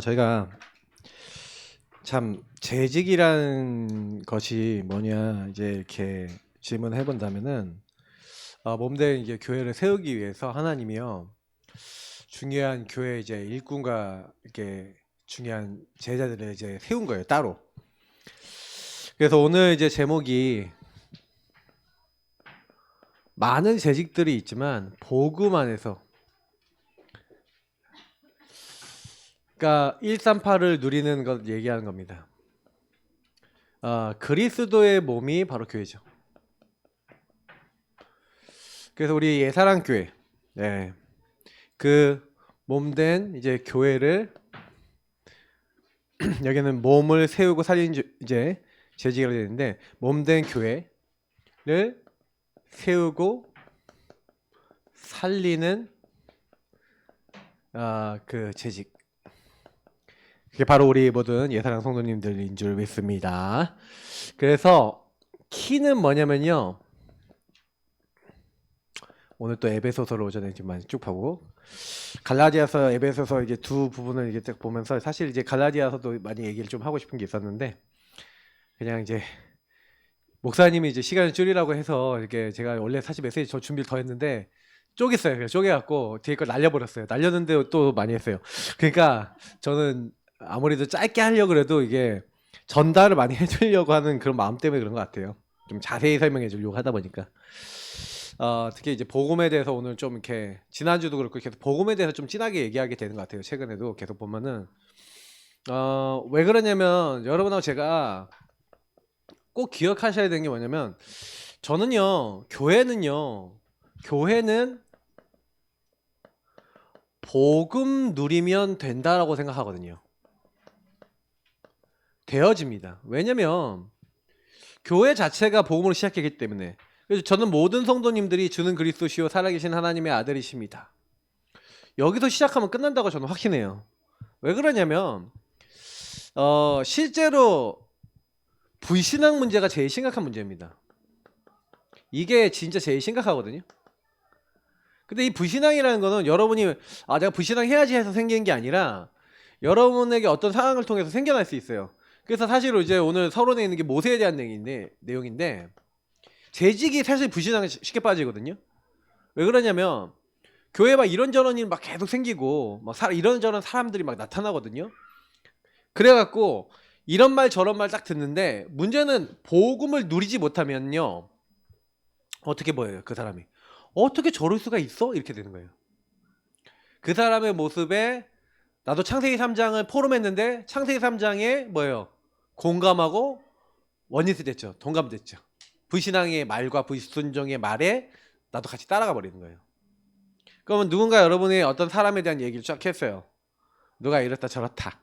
저희가 참 재직이라는 것이 뭐냐 이제 이렇게 질문해 본다면은 몸된 이제 교회를 세우기 위해서 하나님이요 중요한 교회 이제 일꾼과 이렇게 중요한 제자들을 이제 세운 거예요 따로. 그래서 오늘 이제 제목이 많은 재직들이 있지만 복음 안에서, 그러니까 138을 누리는 것 얘기하는 겁니다. 그리스도의 몸이 바로 교회죠. 그래서 우리 예사랑 교회, 네, 그 몸된 이제 교회를 여기는 몸을 세우고 살리는 이제 재직이 되는데, 몸된 교회를 세우고 살리는 그 재직, 그게 바로 우리 모든 예사랑 성도님들인 줄 믿습니다. 그래서 키는 뭐냐면요, 오늘 또 에베소서를 오전에 좀 많이 쭉 보고 갈라디아서, 에베소서 이게 두 부분을 이게 딱 보면서 사실 이제 갈라디아서도 많이 얘기를 좀 하고 싶은 게 있었는데, 그냥 이제 목사님이 이제 시간을 줄이라고 해서 이렇게 제가 원래 사실 메시지 저 준비를 더 했는데 쪼갰어요. 그래서 쪼개갖고 뒤에 걸 날려버렸어요. 날렸는데 또 많이 했어요. 그러니까 저는 아무래도 짧게 하려고 해도 이게 전달을 많이 해주려고 하는 그런 마음 때문에 그런 것 같아요. 좀 자세히 설명해 주려고 하다 보니까. 특히 이제 복음에 대해서 오늘 좀 이렇게, 지난주도 그렇고 계속 복음에 대해서 좀 진하게 얘기하게 되는 것 같아요. 최근에도 계속 보면은 왜 그러냐면, 여러분하고 제가 꼭 기억하셔야 되는 게 뭐냐면, 저는요 교회는 복음 누리면 된다라고 생각하거든요. 되어집니다. 왜냐면 교회 자체가 복음으로 시작했기 때문에. 그래서 저는 모든 성도님들이 주는 그리스도시요 살아계신 하나님의 아들이십니다, 여기서 시작하면 끝난다고 저는 확신해요. 왜 그러냐면 실제로 불신앙 문제가 제일 심각한 문제입니다. 이게 진짜 제일 심각하거든요. 근데 이 불신앙이라는 거는 여러분이 내가 불신앙 해야지 해서 생기는 게 아니라 여러분에게 어떤 상황을 통해서 생겨날 수 있어요. 그래서 사실 이제 오늘 서론에 있는 게 모세에 대한 내용인데 재직이 사실 불신앙에 쉽게 빠지거든요. 왜 그러냐면 교회 막 이런저런 일 막 계속 생기고 막 이런저런 사람들이 막 나타나거든요. 그래갖고 이런 말 저런 말 딱 듣는데, 문제는 복음을 누리지 못하면요 어떻게 보여요? 그 사람이 어떻게 저럴 수가 있어? 이렇게 되는 거예요. 그 사람의 모습에 나도 창세기 3장을 포럼했는데 창세기 3장에 뭐예요? 공감하고 원리스 됐죠. 동감됐죠. 불신앙의 말과 불순종의 말에 나도 같이 따라가 버리는 거예요. 그러면 누군가 여러분의 어떤 사람에 대한 얘기를 쫙 했어요. 누가 이렇다 저렇다.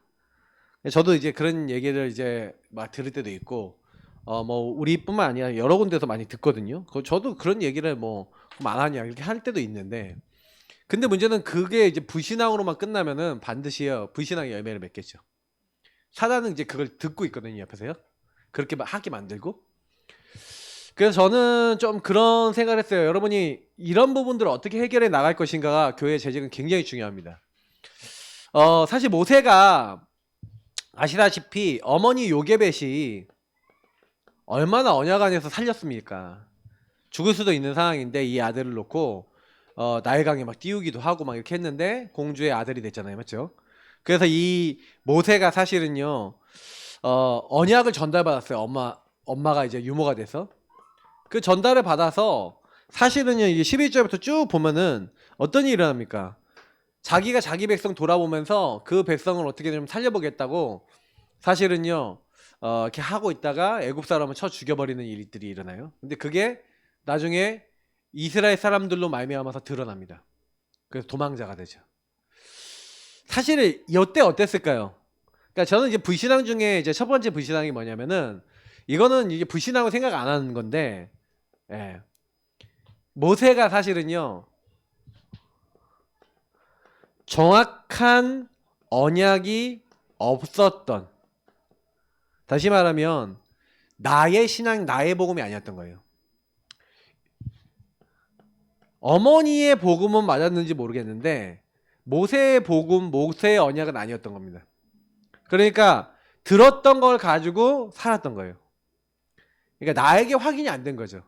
저도 이제 그런 얘기를 이제 막 들을 때도 있고, 뭐 우리뿐만 아니라 여러 군데서 많이 듣거든요. 저도 그런 얘기를 뭐 안 하냐 이렇게 할 때도 있는데, 근데 문제는 그게 이제 불신앙으로만 끝나면은 반드시요 불신앙의 열매를 맺겠죠. 사단은 이제 그걸 듣고 있거든요, 옆에서요. 그렇게 하게 만들고. 그래서 저는 좀 그런 생각을 했어요. 여러분이 이런 부분들을 어떻게 해결해 나갈 것인가가 교회의 재직은 굉장히 중요합니다. 사실 모세가 아시다시피 어머니 요게벳이 얼마나 언약 안에서 살렸습니까? 죽을 수도 있는 상황인데 이 아들을 놓고 나일강에 막 띄우기도 하고 막 이렇게 했는데 공주의 아들이 됐잖아요, 맞죠? 그래서 이 모세가 사실은요 언약을 전달받았어요. 엄마가 이제 유모가 돼서 그 전달을 받아서 사실은요 이게 11절부터 쭉 보면은 어떤 일이 일어납니까? 자기가 자기 백성 돌아보면서 그 백성을 어떻게 좀 살려보겠다고 사실은요 이렇게 하고 있다가 애굽 사람을 쳐 죽여버리는 일들이 일어나요. 근데 그게 나중에 이스라엘 사람들로 말미암아서 드러납니다. 그래서 도망자가 되죠. 사실 이때 어땠을까요? 그러니까 저는 이제 불신앙 중에 이제 첫 번째 불신앙이 뭐냐면은, 이거는 이게 불신앙을 생각 안 하는 건데, 예. 모세가 사실은요 정확한 언약이 없었던, 다시 말하면 나의 신앙, 나의 복음이 아니었던 거예요. 어머니의 복음은 맞았는지 모르겠는데 모세의 복음, 모세의 언약은 아니었던 겁니다. 그러니까 들었던 걸 가지고 살았던 거예요. 그러니까 나에게 확인이 안 된 거죠.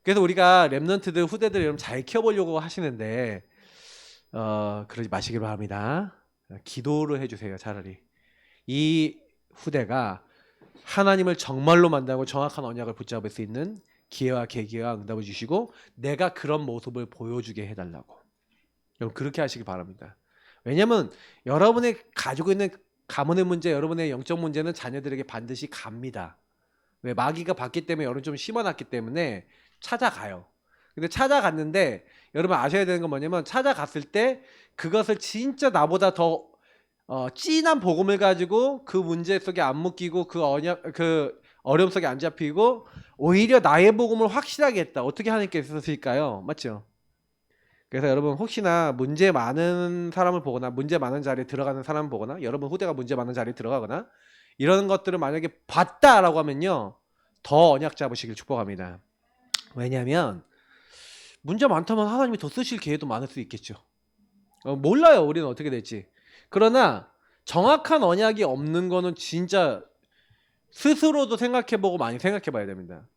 그래서 우리가 렘넌트들 후대들 여러분 잘 키워보려고 하시는데 그러지 마시길 바랍니다. 기도를 해주세요. 차라리 이 후대가 하나님을 정말로 만나고 정확한 언약을 붙잡을 수 있는 기회와 계기와 응답을 주시고 내가 그런 모습을 보여주게 해달라고. 여러분 그렇게 하시기 바랍니다. 왜냐하면 여러분의 가지고 있는 가문의 문제, 여러분의 영적 문제는 자녀들에게 반드시 갑니다. 왜? 마귀가 봤기 때문에 여러분 좀 심어놨기 때문에 찾아가요. 근데 찾아갔는데 여러분 아셔야 되는 건 뭐냐면 찾아갔을 때 그것을 진짜 나보다 더 진한 복음을 가지고 그 문제 속에 안 묶이고 그 어려움 속에 안 잡히고 오히려 나의 복음을 확실하게 했다. 어떻게 하나님께 있었을까요? 맞죠? 그래서 여러분 혹시나 문제 많은 사람을 보거나 문제 많은 자리에 들어가는 사람을 보거나 여러분 후대가 문제 많은 자리에 들어가거나 이런 것들을 만약에 봤다라고 하면요 더 언약 잡으시길 축복합니다. 왜냐하면 문제 많다면 하나님이 더 쓰실 기회도 많을 수 있겠죠. 몰라요 우리는 어떻게 될지. 그러나 정확한 언약이 없는 거는 진짜 스스로도 생각해보고 많이 생각해봐야 됩니다.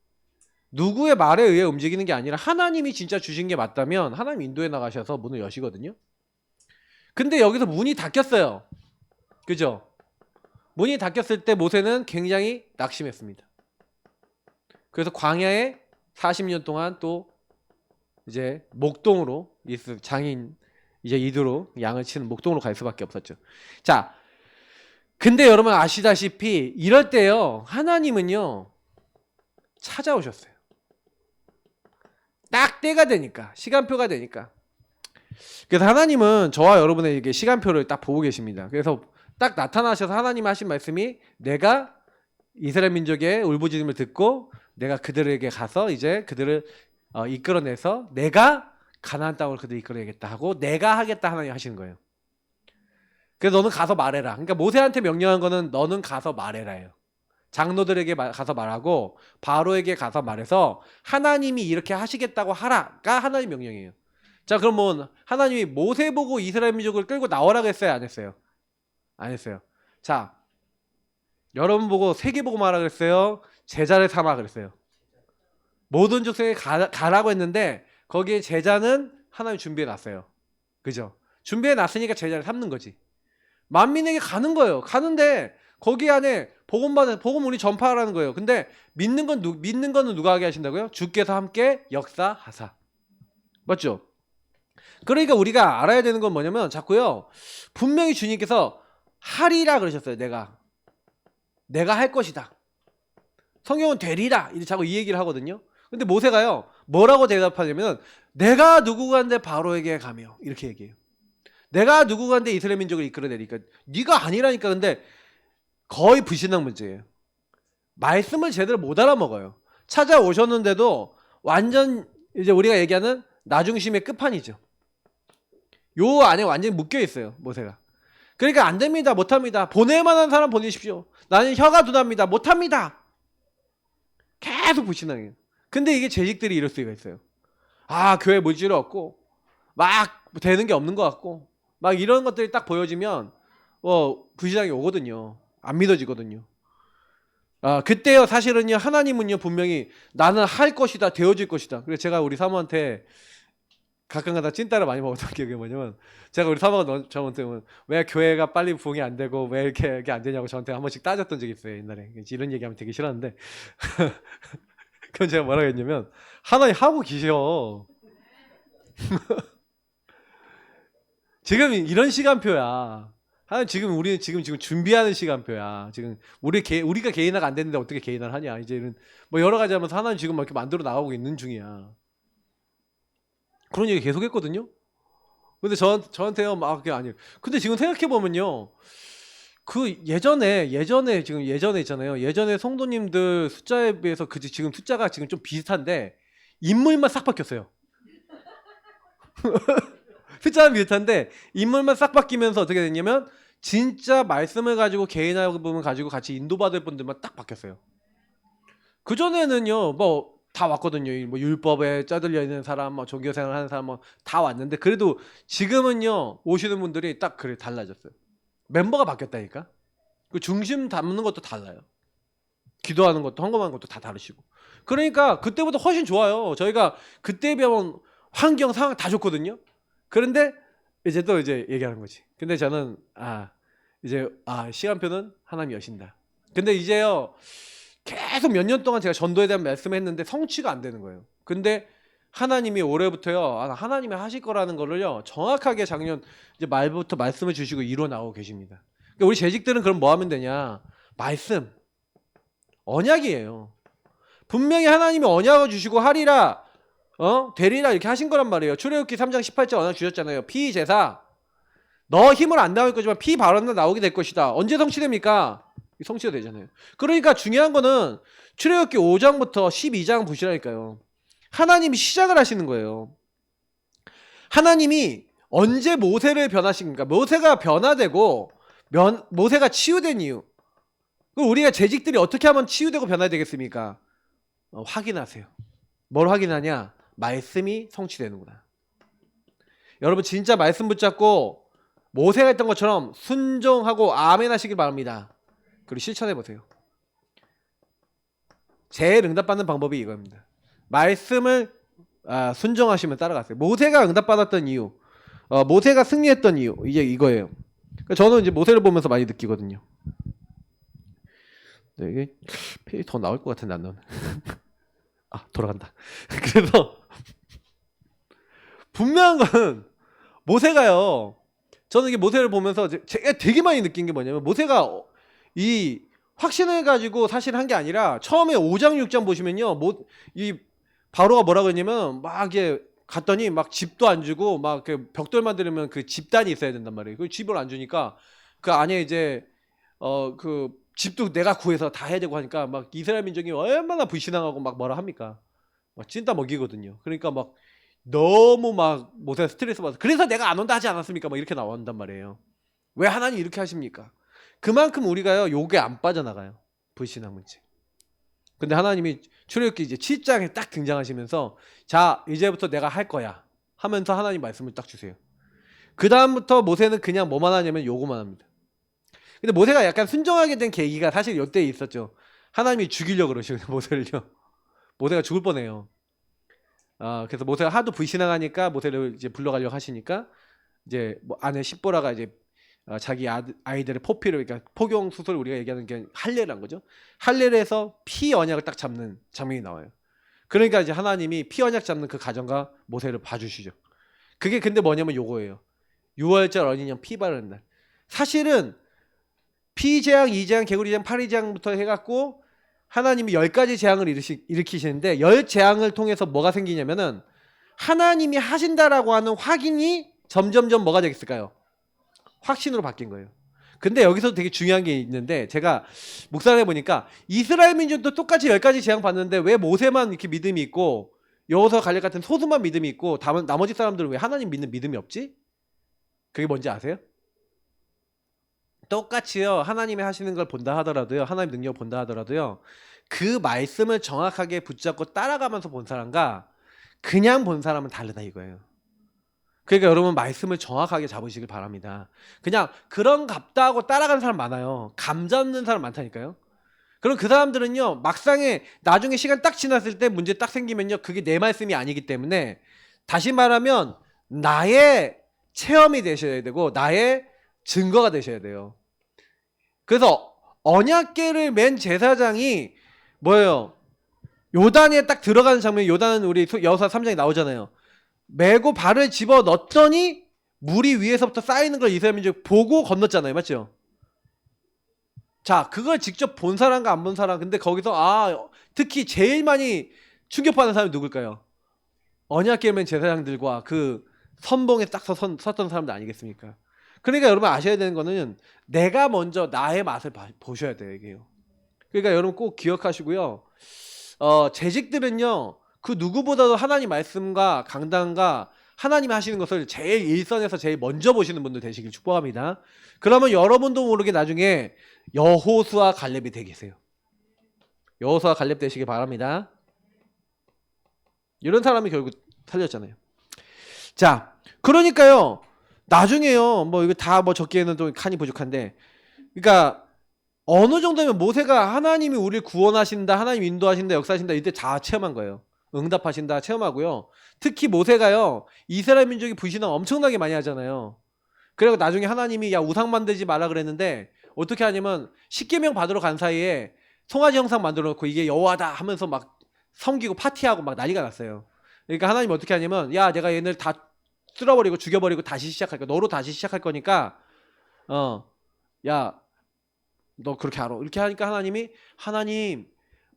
누구의 말에 의해 움직이는 게 아니라 하나님이 진짜 주신 게 맞다면 하나님 인도에 나가셔서 문을 여시거든요. 근데 여기서 문이 닫혔어요. 그죠? 문이 닫혔을 때 모세는 굉장히 낙심했습니다. 그래서 광야에 40년 동안 또 이제 목동으로 장인 이제 이두로 양을 치는 목동으로 갈 수밖에 없었죠. 자, 근데 여러분 아시다시피 이럴 때요 하나님은요 찾아오셨어요. 딱 때가 되니까 시간표가 되니까. 그래서 하나님은 저와 여러분에게 시간표를 딱 보고 계십니다. 그래서 딱 나타나셔서 하나님 하신 말씀이 내가 이스라엘 민족의 울부짖음을 듣고 내가 그들에게 가서 이제 그들을 이끌어내서 내가 가나안 땅으로 그들을 이끌어내겠다 하고 내가 하겠다 하나님 하시는 거예요. 그래서 너는 가서 말해라. 그러니까 모세한테 명령한 거는 너는 가서 말해라예요. 장로들에게 가서 말하고 바로에게 가서 말해서 하나님이 이렇게 하시겠다고 하라가 하나님 명령이에요. 자 그럼 뭐 하나님이 모세 보고 이스라엘 민족을 끌고 나오라고 했어요? 안 했어요? 안 했어요. 자 여러분 보고 세계 보고 말하라고 했어요? 제자를 삼아 그랬어요? 모든 족속에 가라고 했는데 거기에 제자는 하나님 준비해 놨어요. 그죠? 준비해 놨으니까 제자를 삼는 거지. 만민에게 가는 거예요. 가는데 거기 안에 복음 우리 전파하라는 거예요. 근데 믿는 거는 누가 하게 하신다고요? 주께서 함께 역사하사. 맞죠? 그러니까 우리가 알아야 되는 건 뭐냐면 자꾸요. 분명히 주님께서 하리라 그러셨어요. 내가 할 것이다. 성경은 되리라. 이렇게 자꾸 이 얘기를 하거든요. 근데 모세가요. 뭐라고 대답하냐면 내가 누구간데 바로에게 가며 이렇게 얘기해요. 내가 누구간데 이스라엘 민족을 이끌어내니까 네가 아니라니까. 근데 거의 불신앙 문제예요. 말씀을 제대로 못 알아먹어요. 찾아오셨는데도 완전 이제 우리가 얘기하는 나중심의 끝판이죠. 요 안에 완전히 묶여 있어요. 모세가. 그러니까 안 됩니다. 못합니다. 보낼 만한 사람 보내십시오. 나는 혀가 둔합니다. 못합니다. 계속 불신앙해요. 근데 이게 재직들이 이럴 수가 있어요. 아 교회 물질 없고 막 되는 게 없는 것 같고 막 이런 것들이 딱 보여지면 불신앙이 오거든요. 안 믿어지거든요. 그때요 사실은요 하나님은요 분명히 나는 할 것이다 되어질 것이다. 그래서 제가 우리 사모한테 가끔가다 찐따를 많이 먹었던 기억이 뭐냐면 제가 우리 사모가 저한테 왜 교회가 빨리 부흥이 안 되고 왜 이렇게 안 되냐고 저한테 한 번씩 따졌던 적이 있어요 옛날에. 이런 얘기하면 되게 싫었는데 그건 제가 뭐라고 했냐면 하나님 하고 계셔. 지금 이런 시간표야. 하나님 지금 우리는 지금 준비하는 시간표야. 지금 우리가 개인화가 안 됐는데 어떻게 개인화를 하냐. 이제는 뭐 여러 가지 하면서 하나님 지금 막 이렇게 만들어 나가고 있는 중이야. 그런 얘기 계속 했거든요. 근데 저한테요 막 그게 아니에요. 근데 지금 생각해 보면요. 그 예전에 있잖아요. 예전에 성도님들 숫자에 비해서 지금 숫자가 지금 좀 비슷한데 인물만 싹 바뀌었어요. 숫자는 비슷한데 인물만 싹 바뀌면서 어떻게 됐냐면 진짜 말씀을 가지고 개인화 부분 가지고 같이 인도받을 분들만 딱 바뀌었어요. 그전에는요 뭐 다 왔거든요. 뭐 율법에 쩌들려 있는 사람, 뭐 종교 생활 하는 사람 뭐 다 왔는데 그래도 지금은요 오시는 분들이 딱 그래 달라졌어요. 멤버가 바뀌었다니까. 그 중심 담는 것도 달라요. 기도하는 것도 헌금하는 것도 다 다르시고. 그러니까 그때보다 훨씬 좋아요. 저희가 그때에 비하면 환경 상황 다 좋거든요. 그런데 이제 또 이제 얘기하는 거지. 근데 저는 이제 시간표는 하나님이 여신다. 근데 이제요 계속 몇 년 동안 제가 전도에 대한 말씀을 했는데 성취가 안 되는 거예요. 근데 하나님이 올해부터요 하나님이 하실 거라는 거를요 정확하게 작년 이제 말부터 말씀을 주시고 이루어 나오고 계십니다. 그러니까 우리 재직들은 그럼 뭐 하면 되냐? 말씀, 언약이에요. 분명히 하나님이 언약을 주시고 하리라 되리라 이렇게 하신 거란 말이에요. 출애굽기 3장 18절 언약 주셨잖아요. 피제사 너 힘을 안 나올 거지만 피 발언은 나오게 될 것이다. 언제 성취됩니까? 성취가 되잖아요. 그러니까 중요한 거는 출애굽기 5장부터 12장 보시라니까요. 하나님이 시작을 하시는 거예요. 하나님이 언제 모세를 변하십니까? 모세가 변화되고 모세가 치유된 이유. 우리가 재직들이 어떻게 하면 치유되고 변화되겠습니까? 확인하세요. 뭘 확인하냐? 말씀이 성취되는구나. 여러분 진짜 말씀 붙잡고 모세가 했던 것처럼 순종하고 아멘 하시길 바랍니다. 그리고 실천해 보세요. 제일 응답받는 방법이 이겁니다. 말씀을 순종하시면 따라가세요. 모세가 응답받았던 이유, 모세가 승리했던 이유 이게 이거예요. 그러니까 저는 이제 모세를 보면서 많이 느끼거든요. 네, 이게 페이지 더 나올 것 같은데 안 나오네. 돌아간다. 그래서 분명한 건 모세가요. 저는 이게 모세를 보면서 제가 되게 많이 느낀 게 뭐냐면 모세가 이 확신을 가지고 사실 한 게 아니라 처음에 5장 6장 보시면요. 이 바로가 뭐라고 했냐면 막 이게 갔더니 막 집도 안 주고 막 그 벽돌 만들면 그 집단이 있어야 된단 말이에요. 그 집을 안 주니까 그 안에 이제 그 집도 내가 구해서 다 해야 되고 하니까 막 이스라엘 민족이 얼마나 불신앙하고 막 뭐라 합니까? 막 찐따 먹이거든요. 그러니까 막 너무 막 모세가 스트레스 받아서 그래서 내가 안 온다 하지 않았습니까? 막 이렇게 나온단 말이에요. 왜 하나님 이렇게 하십니까? 그만큼 우리가요 욕에 안 빠져나가요. 불신앙 문제. 근데 하나님이 출애굽기 이제 7장에 딱 등장하시면서 자 이제부터 내가 할 거야 하면서 하나님 말씀을 딱 주세요. 그 다음부터 모세는 그냥 뭐만 하냐면 요거만 합니다. 근데 모세가 약간 순종하게 된 계기가 사실 이때에 있었죠. 하나님이 죽이려고 그러시거든요. 모세를요. 모세가 죽을 뻔해요. 그래서 모세가 하도 불신앙하니까 모세를 이제 불러가려고 하시니까 이제 뭐 아내 십보라가 이제 자기 아이들의 포피를 그러니까 포경 수술 우리가 얘기하는 게 할례를 한 거죠. 할례를 해서 피 언약을 딱 잡는 장면이 나와요. 그러니까 이제 하나님이 피 언약 잡는 그 가정과 모세를 봐주시죠. 그게 근데 뭐냐면 요거예요. 6월절 어린 양 피 바르는 날. 사실은 피재앙, 2재앙, 개구리재앙, 파리재앙부터 해갖고 하나님이 10가지 재앙을 일으키시는데 10재앙을 통해서 뭐가 생기냐면은 하나님이 하신다라고 하는 확인이 점점점 뭐가 되겠을까요? 확신으로 바뀐 거예요. 근데 여기서 되게 중요한 게 있는데 제가 묵상을 해보니까 이스라엘 민족도 똑같이 10가지 재앙 받는데 왜 모세만 이렇게 믿음이 있고 여호수아 갈렙 같은 소수만 믿음이 있고 나머지 사람들은 왜 하나님 믿는 믿음이 없지? 그게 뭔지 아세요? 똑같이요 하나님이 하시는 걸 본다 하더라도요 하나님 능력을 본다 하더라도요 그 말씀을 정확하게 붙잡고 따라가면서 본 사람과 그냥 본 사람은 다르다 이거예요. 그러니까 여러분 말씀을 정확하게 잡으시길 바랍니다. 그냥 그런 갑다 하고 따라가는 사람 많아요. 감 잡는 사람 많다니까요. 그럼 그 사람들은요 막상에 나중에 시간 딱 지났을 때 문제 딱 생기면요 그게 내 말씀이 아니기 때문에 다시 말하면 나의 체험이 되셔야 되고 나의 증거가 되셔야 돼요. 그래서 언약궤를 맨 제사장이 뭐예요? 요단에 딱 들어가는 장면이 요단은 우리 여호수아 3장에 나오잖아요. 메고 발을 집어 넣었더니 물이 위에서부터 쌓이는 걸 이스라엘 민족이 보고 건넜잖아요. 맞죠? 자, 그걸 직접 본 사람과 안 본 사람. 근데 거기서 특히 제일 많이 충격받는 사람이 누굴까요? 언약궤를 맨 제사장들과 그 선봉에 딱 섰던 사람들 아니겠습니까? 그러니까 여러분 아셔야 되는 거는 내가 먼저 나의 맛을 보셔야 돼요. 이게요. 그러니까 여러분 꼭 기억하시고요. 재직들은요. 그 누구보다도 하나님 말씀과 강단과 하나님이 하시는 것을 제일 일선에서 제일 먼저 보시는 분들 되시길 축복합니다. 그러면 여러분도 모르게 나중에 여호수아 갈렙이 되겠어요. 여호수아 갈렙 되시길 바랍니다. 이런 사람이 결국 살렸잖아요. 자, 그러니까요. 나중에요. 뭐 이거 다 뭐 적기에는 또 칸이 부족한데, 그러니까 어느 정도면 모세가 하나님이 우리를 구원하신다, 하나님 인도하신다, 역사하신다 이때 다 체험한 거예요. 응답하신다 체험하고요. 특히 모세가요. 이스라엘 민족이 불신앙 엄청나게 많이 하잖아요. 그리고 나중에 하나님이 야 우상 만들지 마라 그랬는데 어떻게 하냐면 십계명 받으러 간 사이에 송아지 형상 만들어 놓고 이게 여호와다 하면서 막 섬기고 파티하고 막 난리가 났어요. 그러니까 하나님이 어떻게 하냐면 야 내가 얘네를 다 쓸어버리고 죽여버리고 다시 시작할 거야. 너로 다시 시작할 거니까 야 너 그렇게 알아. 이렇게 하니까 하나님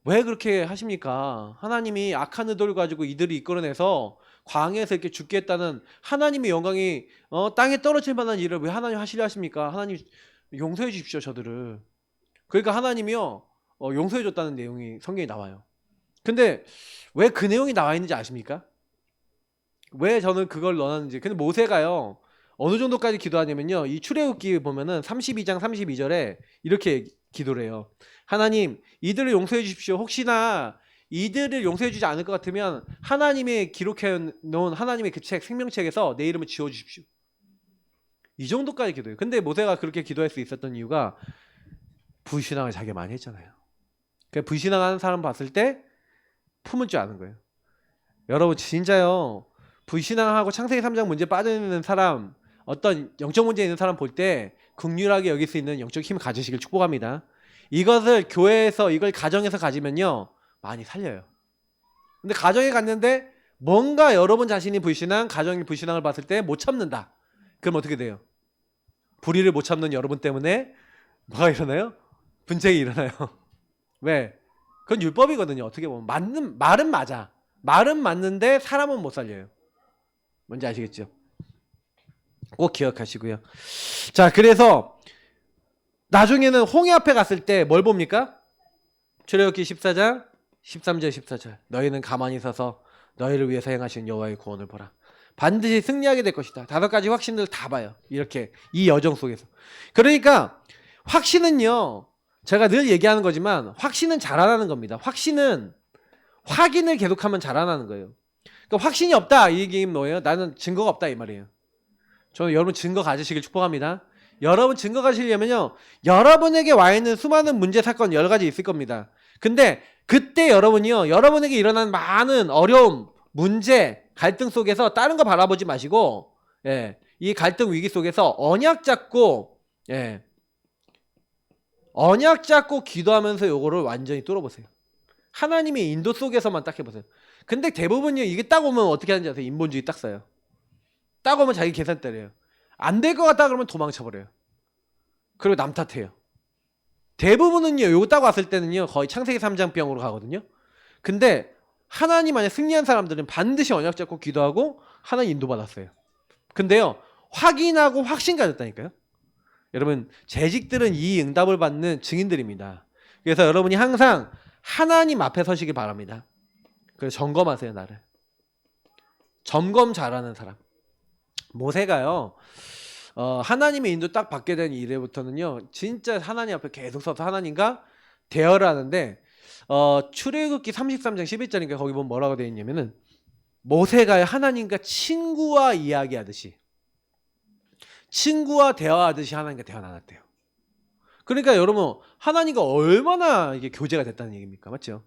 왜 그렇게 하십니까? 하나님이 악한 의도를 가지고 이들을 이끌어내서 광야에서 이렇게 죽게 했다는 하나님의 영광이 땅에 떨어질 만한 일을 왜 하나님 하시려 하십니까? 하나님 용서해 주십시오 저들을. 그러니까 하나님이요 용서해 줬다는 내용이 성경에 나와요. 근데 왜 그 내용이 나와 있는지 아십니까? 왜 저는 그걸 넣었는지. 근데 모세가요 어느 정도까지 기도하냐면요 이 출애굽기 보면은 32장 32절에 이렇게 기도를 해요. 하나님 이들을 용서해 주십시오. 혹시나 이들을 용서해 주지 않을 것 같으면 하나님의 기록해 놓은 하나님의 그 책 생명책에서 내 이름을 지워 주십시오. 이 정도까지 기도해요. 근데 모세가 그렇게 기도할 수 있었던 이유가 불신앙을 자기가 많이 했잖아요. 그러니까 불신앙하는 사람 봤을 때 품을 줄 아는 거예요. 여러분 진짜요 불신앙하고 창세기 3장 문제 빠져있는 사람 어떤 영적 문제 있는 사람 볼 때 긍휼하게 여길 수 있는 영적 힘을 가지시길 축복합니다. 이것을 교회에서 이걸 가정에서 가지면요 많이 살려요. 근데 가정에 갔는데 뭔가 여러분 자신이 불신앙 가정이 불신앙을 봤을 때 못 참는다. 그럼 어떻게 돼요? 불의를 못 참는 여러분 때문에 뭐가 일어나요? 분쟁이 일어나요. 왜? 그건 율법이거든요. 어떻게 보면 말은 맞아. 말은 맞는데 사람은 못 살려요. 뭔지 아시겠죠? 꼭 기억하시고요. 자, 그래서 나중에는 홍해 앞에 갔을 때 뭘 봅니까? 출애굽기 14장 13절 14절 너희는 가만히 서서 너희를 위해서 행하신 여호와의 구원을 보라. 반드시 승리하게 될 것이다. 5가지 확신들 다 봐요. 이렇게 이 여정 속에서. 그러니까 확신은요. 제가 늘 얘기하는 거지만 확신은 자라나는 겁니다. 확신은 확인을 계속하면 자라나는 거예요. 그러니까 확신이 없다 이 얘기는 뭐예요? 나는 증거가 없다 이 말이에요. 저는 여러분 증거 가지시길 축복합니다. 여러분 증거 가지려면요 여러분에게 와 있는 수많은 문제 사건 여러 가지 있을 겁니다. 근데 그때 여러분이요 여러분에게 일어난 많은 어려움, 문제, 갈등 속에서 다른 거 바라보지 마시고 이 갈등 위기 속에서 언약 잡고 언약 잡고 기도하면서 요거를 완전히 뚫어보세요. 하나님의 인도 속에서만 딱 해보세요. 근데 대부분요 이게 딱 오면 어떻게 하는지 아세요? 인본주의 딱 써요. 딱 오면 자기 계산대래요. 안 될 것 같다 그러면 도망쳐버려요. 그리고 남 탓해요. 대부분은요 요거 딱 왔을 때는요 거의 창세기 3장 병으로 가거든요. 근데 하나님 안에 승리한 사람들은 반드시 언약 잡고 기도하고 하나님 인도받았어요. 근데요 확인하고 확신 가졌다니까요. 여러분 재직들은 이 응답을 받는 증인들입니다. 그래서 여러분이 항상 하나님 앞에 서시길 바랍니다. 그래서 점검하세요 나를. 점검 잘하는 사람. 모세가요 하나님의 인도 딱 받게 된 이래부터는요 진짜 하나님 앞에 계속 서서 하나님과 대화를 하는데 출애굽기 33장 11절인가 거기 보면 뭐라고 되어 있냐면은 모세가 하나님과 친구와 이야기하듯이 친구와 대화하듯이 하나님과 대화 나눴대요. 그러니까 여러분 하나님과 얼마나 이게 교제가 됐다는 얘기입니까? 맞죠?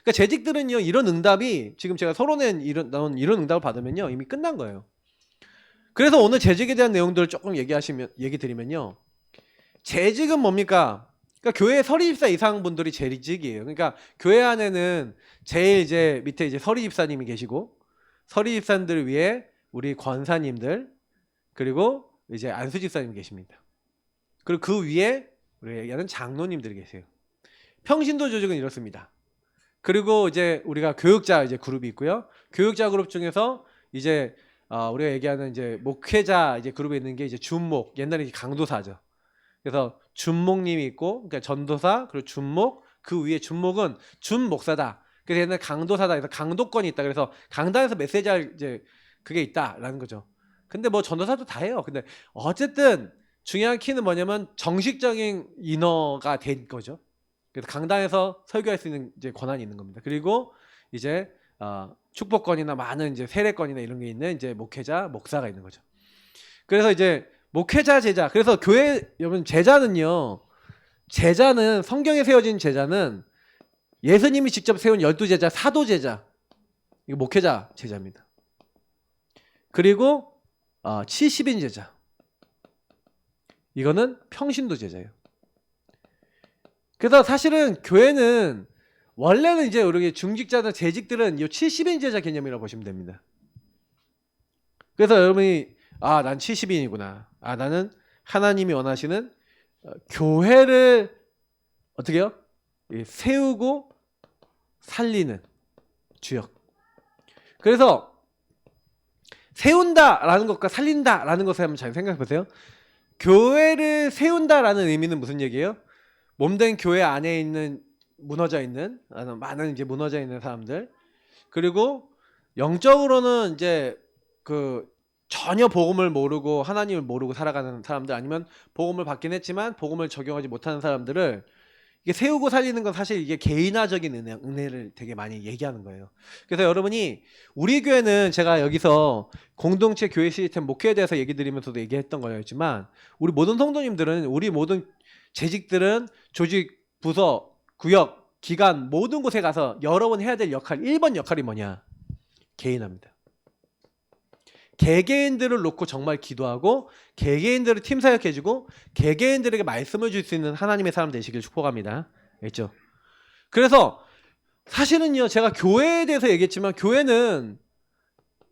그러니까 재직들은요 이런 응답이 지금 제가 서론에 나온 이런 응답을 받으면요 이미 끝난 거예요. 그래서 오늘 재직에 대한 내용들을 조금 얘기 드리면요. 재직은 뭡니까? 그러니까 교회 서리집사 이상 분들이 재직이에요. 그러니까 교회 안에는 제일 이제 밑에 이제 서리집사님이 계시고 서리집사님들을 위해 우리 권사님들 그리고 이제 안수집사님 계십니다. 그리고 그 위에 우리가 얘기하는 장로님들이 계세요. 평신도 조직은 이렇습니다. 그리고 이제 우리가 교육자 이제 그룹이 있고요. 교육자 그룹 중에서 이제 우리가 얘기하는 이제 목회자 이제 그룹에 있는 게 이제 준목, 옛날에 강도사죠. 그래서 준목님이 있고, 그러니까 전도사 그리고 준목, 그 위에 준목은 준목사다. 그래서 옛날 강도사다. 그래서 강도권이 있다. 그래서 강단에서 메시지할 이제 그게 있다라는 거죠. 근데 뭐 전도사도 다 해요. 근데 어쨌든 중요한 키는 뭐냐면 정식적인 인허가 된 거죠. 그래서 강단에서 설교할 수 있는 이제 권한이 있는 겁니다. 그리고 이제 축복권이나 많은 이제 세례권이나 이런 게 있는 이제 목회자, 목사가 있는 거죠. 그래서 이제 목회자, 제자. 그래서 교회 여러분 제자는 성경에 세워진 제자는 예수님이 직접 세운 12제자, 사도 제자. 이거 목회자 제자입니다. 그리고 70인 제자. 이거는 평신도 제자예요. 그래서 사실은 교회는 원래는 이제 우리 중직자들, 재직들은 이 70인 제자 개념이라고 보시면 됩니다. 그래서 여러분이 난 70인이구나. 나는 하나님이 원하시는 교회를 어떻게 해요? 세우고 살리는 주역. 그래서 세운다라는 것과 살린다라는 것을 한번 잘 생각해 보세요. 교회를 세운다라는 의미는 무슨 얘기예요? 몸된 교회 안에 있는 무너져 있는 많은 이제 무너져 있는 사람들, 그리고 영적으로는 이제 전혀 복음을 모르고 하나님을 모르고 살아가는 사람들, 아니면 복음을 받긴 했지만 복음을 적용하지 못하는 사람들을 이게 세우고 살리는 건 사실 이게 개인화적인 은혜를 되게 많이 얘기하는 거예요. 그래서 여러분이 우리 교회는 제가 여기서 공동체 교회 시스템 목회에 대해서 얘기 드리면서도 얘기했던 거였지만, 우리 모든 성도님들은, 우리 모든 재직들은 조직, 부서, 구역, 기관 모든 곳에 가서 여러 번 해야 될 역할, 1번 역할이 뭐냐? 개인화입니다. 개개인들을 놓고 정말 기도하고 개개인들을 팀 사역해주고 개개인들에게 말씀을 줄 수 있는 하나님의 사람 되시길 축복합니다. 알겠죠? 그래서 사실은요, 제가 교회에 대해서 얘기했지만 교회는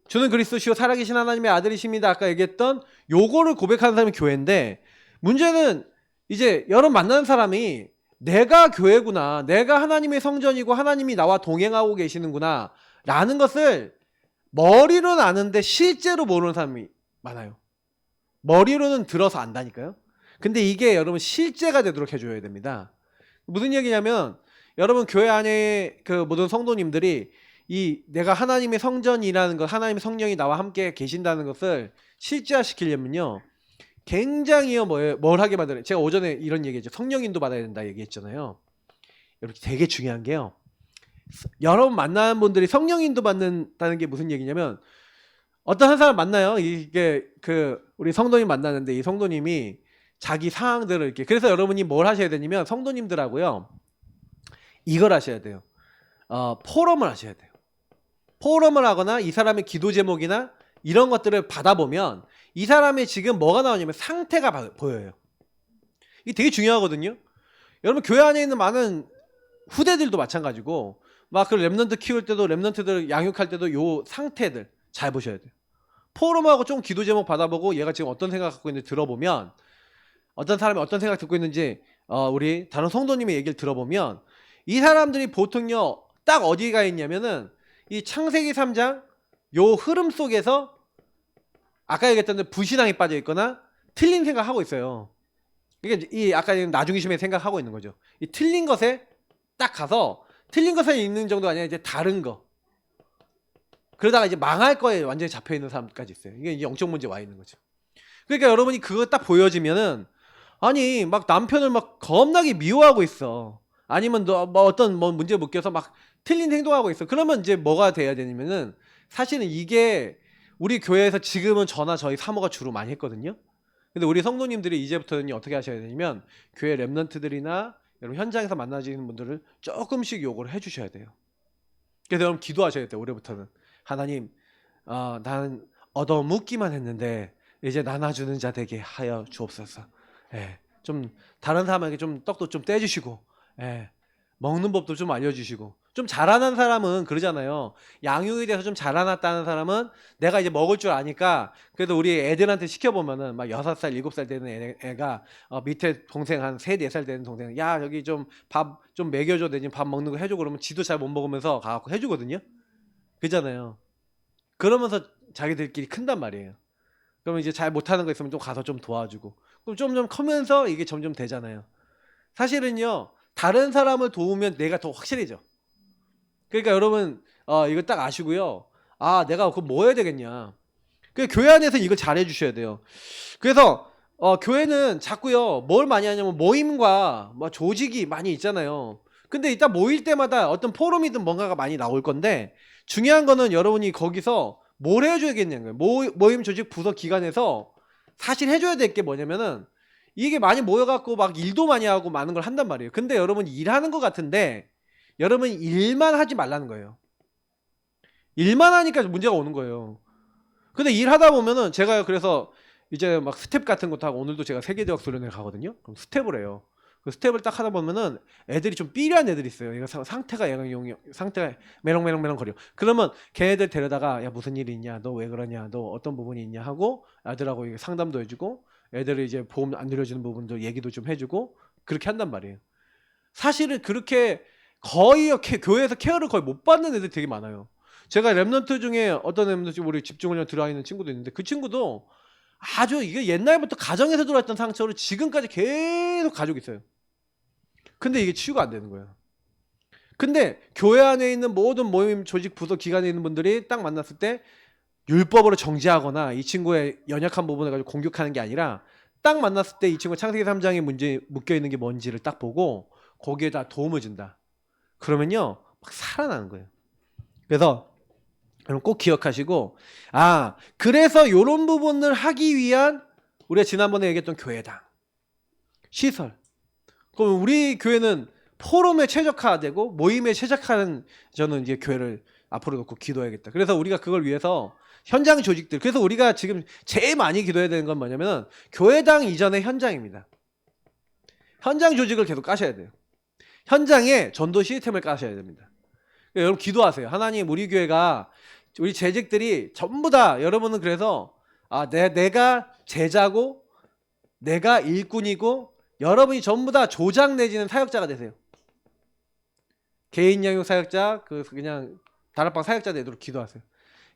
주는 그리스도시요 살아계신 하나님의 아들이십니다. 아까 얘기했던 요거를 고백하는 사람이 교회인데, 문제는 이제 여러분 만나는 사람이 내가 교회구나, 내가 하나님의 성전이고 하나님이 나와 동행하고 계시는구나 라는 것을 머리로는 아는데 실제로 모르는 사람이 많아요. 머리로는 들어서 안다니까요. 근데 이게 여러분 실제가 되도록 해줘야 됩니다. 무슨 얘기냐면, 여러분 교회 안에 모든 성도님들이 내가 하나님의 성전이라는 것, 하나님의 성령이 나와 함께 계신다는 것을 실제화시키려면요, 굉장히요 뭘 하게 만들어요. 제가 오전에 이런 얘기했죠. 성령인도 받아야 된다 얘기했잖아요. 이렇게 되게 중요한 게요, 여러분 만나는 분들이 성령인도 받는다는 게 무슨 얘기냐면, 어떤 한 사람 만나요. 이게 우리 성도님 만나는데 이 성도님이 자기 상황들을 이렇게, 그래서 여러분이 뭘 하셔야 되냐면 성도님들하고요 이걸 하셔야 돼요. 포럼을 하셔야 돼요. 포럼을 하거나 이 사람의 기도 제목이나 이런 것들을 받아보면 이 사람의 지금 뭐가 나오냐면 상태가 보여요. 이게 되게 중요하거든요. 여러분 교회 안에 있는 많은 후대들도 마찬가지고, 막 랩런트 키울 때도, 랩런트들 양육할 때도 요 상태들 잘 보셔야 돼요. 포럼하고 좀 기도 제목 받아보고 얘가 지금 어떤 생각 갖고 있는지 들어보면, 어떤 사람이 어떤 생각 듣고 있는지 우리 다른 성도님의 얘기를 들어보면, 이 사람들이 보통요 딱 어디가 있냐면은 이 창세기 3장 요 흐름 속에서 아까 얘기했던 불신앙에 빠져 있거나 틀린 생각하고 있어요. 이게 이 아까 나중이심에 생각하고 있는 거죠. 이 틀린 것에 딱 가서, 틀린 것에 있는 정도가 아니라 이제 다른 거, 그러다가 이제 망할 거에 완전히 잡혀있는 사람까지 있어요. 이게 영적 문제 와 있는 거죠. 그러니까 여러분이 그거 딱 보여지면은, 아니 막 남편을 막 겁나게 미워하고 있어, 아니면 너 어떤 문제 못 껴서 막 틀린 행동하고 있어. 그러면 이제 뭐가 돼야 되냐면은, 사실은 이게 우리 교회에서 지금은 저나 저희 사모가 주로 많이 했거든요. 근데 우리 성도님들이 이제부터는 어떻게 하셔야 되냐면, 교회 랩런트들이나 여러분 현장에서 만나시는 분들을 조금씩 요구를 해주셔야 돼요. 그래서 여러분 기도하셔야 돼요. 올해부터는 하나님, 나는 얻어먹기만 했는데 이제 나눠주는 자 되게 하여 주옵소서. 좀 다른 사람에게 좀 떡도 좀 떼주시고, 먹는 법도 좀 알려주시고. 좀 자라난 사람은 그러잖아요. 양육에 대해서 좀 자라났다는 사람은 내가 이제 먹을 줄 아니까, 그래도 우리 애들한테 시켜보면은 막 6살, 7살 되는 애가 밑에 동생 한 3, 4살 되는 동생, 야 여기 좀 밥 좀 먹여줘, 내지 밥 먹는 거 해줘. 그러면 지도 잘 못 먹으면서 가갖고 해주거든요. 그잖아요. 그러면서 자기들끼리 큰단 말이에요. 그러면 이제 잘 못하는 거 있으면 좀 가서 좀 도와주고, 그럼 좀 크면서 이게 점점 되잖아요. 사실은요 다른 사람을 도우면 내가 더 확실해져. 그러니까 여러분 이거 딱 아시고요. 내가 그거 뭐 해야 되겠냐. 그 교회 안에서 이걸 잘 해주셔야 돼요. 그래서 교회는 자꾸요 뭘 많이 하냐면 모임과 뭐 조직이 많이 있잖아요. 근데 이따 모일 때마다 어떤 포럼이든 뭔가가 많이 나올 건데 중요한 거는 여러분이 거기서 뭘 해줘야겠냐는 거예요. 모임 조직 부서 기관에서 사실 해줘야 될 게 뭐냐면은 이게 많이 모여갖고 막 일도 많이 하고 많은 걸 한단 말이에요. 근데 여러분 일하는 것 같은데 여러분 일만 하지 말라는 거예요. 일만 하니까 문제가 오는 거예요. 근데 일하다 보면은 제가 그래서 이제 막 스텝 같은 것도 하고 오늘도 제가 세계대학 수련회 가거든요. 그럼 스텝을 해요. 그 스텝을 딱 하다 보면은 애들이 좀 삐리한 애들이 있어요. 얘가 상태가 상태가 메롱메롱메롱 거려. 그러면 걔네들 데려다가 야 무슨 일이 있냐, 너 왜 그러냐, 너 어떤 부분이 있냐 하고 애들하고 상담도 해주고 애들이 이제 보험 안 들려주는 부분도 얘기도 좀 해주고 그렇게 한단 말이에요. 사실은 그렇게 거의 교회에서 케어를 거의 못 받는 애들이 되게 많아요. 제가 랩런트 중에 어떤 랩런트 우리 집중훈련 들어와 있는 친구도 있는데 그 친구도 아주 이게 옛날부터 가정에서 들어왔던 상처를 지금까지 계속 가지고 있어요. 근데 이게 치유가 안 되는 거예요. 근데 교회 안에 있는 모든 모임 조직 부서 기관에 있는 분들이 딱 만났을 때 율법으로 정지하거나 이 친구의 연약한 부분을 가지고 공격하는 게 아니라 딱 만났을 때 이 친구 창세기 3장에 문제 묶여 있는 게 뭔지를 딱 보고 거기에다 도움을 준다. 그러면요 막 살아나는 거예요. 그래서 여러분 꼭 기억하시고 그래서 이런 부분을 하기 위한 우리가 지난번에 얘기했던 교회당 시설. 그럼 우리 교회는 포럼에 최적화되고 모임에 최적화하는 저는 이제 교회를 앞으로 놓고 기도해야겠다. 그래서 우리가 그걸 위해서 현장 조직들. 그래서 우리가 지금 제일 많이 기도해야 되는 건 뭐냐면은 교회당 이전의 현장입니다. 현장 조직을 계속 까셔야 돼요. 현장에 전도 시스템을 까셔야 됩니다. 여러분 기도하세요. 하나님 우리 교회가 우리 재직들이 전부 다 여러분은 그래서 내가 제자고 내가 일꾼이고 여러분이 전부 다 조장 내지는 사역자가 되세요. 개인 영역 사역자 그냥 다락방 사역자 되도록 기도하세요.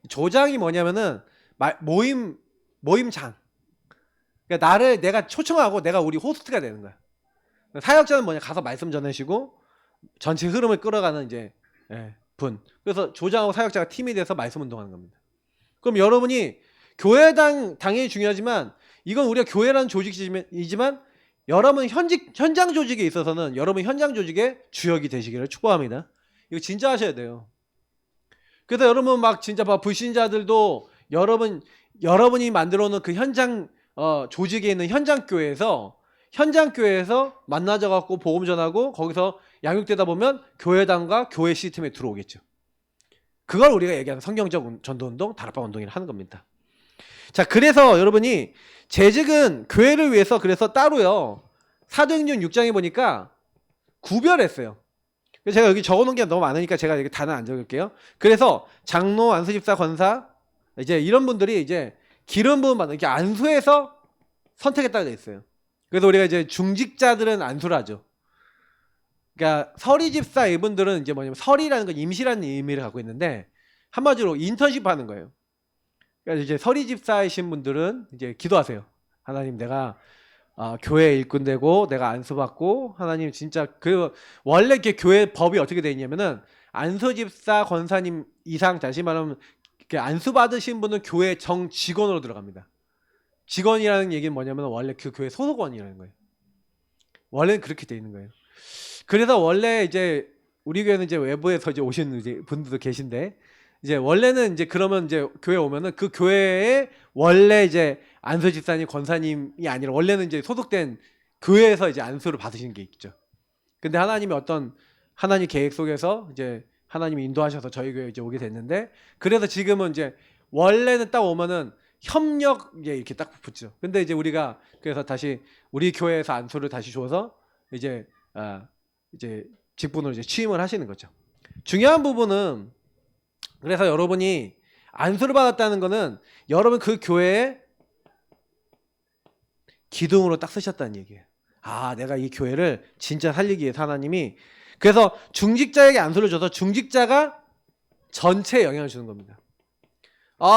조장이 뭐냐면은 모임장. 그러니까 내가 초청하고 내가 우리 호스트가 되는 거야. 사역자는 뭐냐 가서 말씀 전하시고 전체 흐름을 끌어가는 이제 분. 그래서 조장하고 사역자가 팀이 돼서 말씀 운동하는 겁니다. 그럼 여러분이 교회당 당연히 중요하지만 이건 우리가 교회라는 조직이지만 여러분 현장 조직에 있어서는 여러분 현장 조직의 주역이 되시기를 축복합니다. 이거 진짜 하셔야 돼요. 그래서 여러분 막 진짜 불신자들도 여러분이 만들어 놓은 그 현장 조직에 있는 현장 교회에서 만나져 갖고 복음 전하고 거기서 양육되다 보면 교회당과 교회 시스템에 들어오겠죠. 그걸 우리가 얘기하는 성경적 전도운동, 다락방 운동이라 하는 겁니다. 자, 그래서 여러분이 재직은 교회를 위해서 그래서 따로요. 사도행전 6장에 보니까 구별했어요. 그래서 제가 여기 적어놓은 게 너무 많으니까 제가 여기 다는 안 적을게요. 그래서 장로, 안수집사, 권사 이제 이런 분들이 이제 기름 부음 받는 이렇게 안수해서 선택했다고 돼 있어요. 그래서 우리가 이제 중직자들은 안수를 하죠. 그러니까 서리집사 이분들은 이제 뭐냐면 설이라는 건 임시라는 의미를 갖고 있는데 한마디로 인턴십 하는 거예요. 그러니까 이제 서리집사이신 분들은 이제 기도하세요. 하나님 내가 교회 일꾼 되고 내가 안수받고 하나님 진짜 원래 이렇게 교회 법이 어떻게 돼 있냐면은 안수집사 권사님 이상 다시 말하면 안수받으신 분은 교회 정 직원으로 들어갑니다. 직원이라는 얘기는 뭐냐면 원래 그 교회 소속원이라는 거예요. 원래는 그렇게 돼 있는 거예요. 그래서 원래 이제 우리 교회는 이제 외부에서 이제 오시는 이제 분들도 계신데 이제 원래는 이제 그러면 이제 교회 오면은 그 교회에 원래 이제 안수 집사님 권사님이 아니라 원래는 이제 소속된 교회에서 이제 안수를 받으시는 게 있죠. 근데 하나님 계획 속에서 이제 하나님이 인도하셔서 저희 교회에 이제 오게 됐는데 그래서 지금은 이제 원래는 딱 오면은 협력 이렇게 딱 붙죠. 근데 이제 우리가 그래서 다시 우리 교회에서 안수를 다시 줘서 이제 직분으로 이제 취임을 하시는 거죠. 중요한 부분은 그래서 여러분이 안수를 받았다는 거는 여러분 그 교회에 기둥으로 딱 쓰셨다는 얘기예요. 내가 이 교회를 진짜 살리기 위해서 하나님이 그래서 중직자에게 안수를 줘서 중직자가 전체에 영향을 주는 겁니다.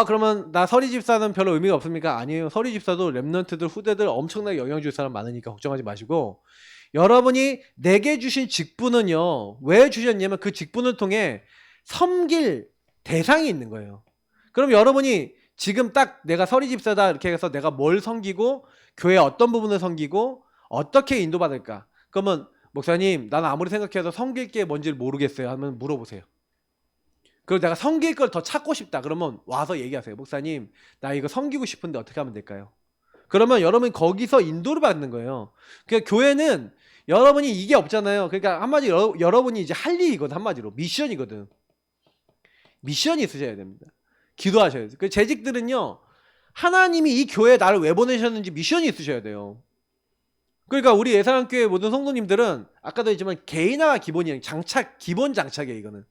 그러면 나 서리집사는 별로 의미가 없습니까? 아니에요. 서리집사도 랩런트들 후대들 엄청나게 영향 줄 사람 많으니까 걱정하지 마시고 여러분이 내게 주신 직분은요. 왜 주셨냐면 그 직분을 통해 섬길 대상이 있는 거예요. 그럼 여러분이 지금 딱 내가 서리집사다 이렇게 해서 내가 뭘 섬기고 교회 어떤 부분을 섬기고 어떻게 인도받을까? 그러면 목사님, 나는 아무리 생각해도 섬길 게 뭔지를 모르겠어요 하면 물어보세요. 그리고 내가 섬길 걸 더 찾고 싶다 그러면 와서 얘기하세요. 목사님, 나 이거 섬기고 싶은데 어떻게 하면 될까요? 그러면 여러분 거기서 인도를 받는 거예요. 그러니까 교회는 여러분이 이게 없잖아요. 그러니까 한마디로 여러분이 이제 할 일이거든. 한마디로 미션이거든. 미션이 있으셔야 됩니다. 기도하셔야 돼요. 그 재직들은요, 하나님이 이 교회에 나를 왜 보내셨는지 미션이 있으셔야 돼요. 그러니까 우리 예사랑교회 모든 성도님들은 아까도 했지만 개인화가 기본이에요. 장착, 기본 장착이에요, 이거는.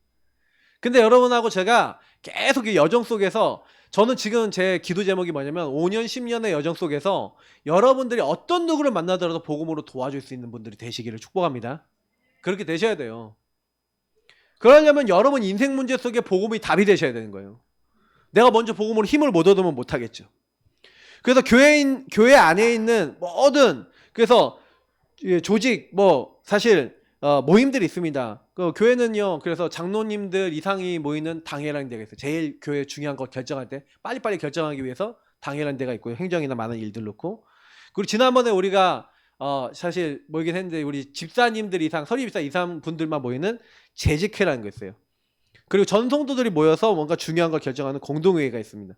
근데 여러분하고 제가 계속 이 여정 속에서, 저는 지금 제 기도 제목이 뭐냐면 5년 10년의 여정 속에서 여러분들이 어떤 누구를 만나더라도 복음으로 도와줄 수 있는 분들이 되시기를 축복합니다. 그렇게 되셔야 돼요. 그러려면 여러분 인생 문제 속에 복음이 답이 되셔야 되는 거예요. 내가 먼저 복음으로 힘을 못 얻으면 못 하겠죠. 그래서 교회 안에 있는 모든, 그래서 조직 사실 모임들이 있습니다. 그 교회는요, 그래서 장로님들 이상이 모이는 당회라는 데가 있어요. 제일 교회 중요한 거 결정할 때 빨리빨리 결정하기 위해서 당회라는 데가 있고요. 행정이나 많은 일들 놓고. 그리고 지난번에 우리가 사실 모이긴 했는데 우리 집사님들 이상, 서리집사 이상 분들만 모이는 재직회라는 거 있어요. 그리고 전성도들이 모여서 뭔가 중요한 걸 결정하는 공동회의가 있습니다.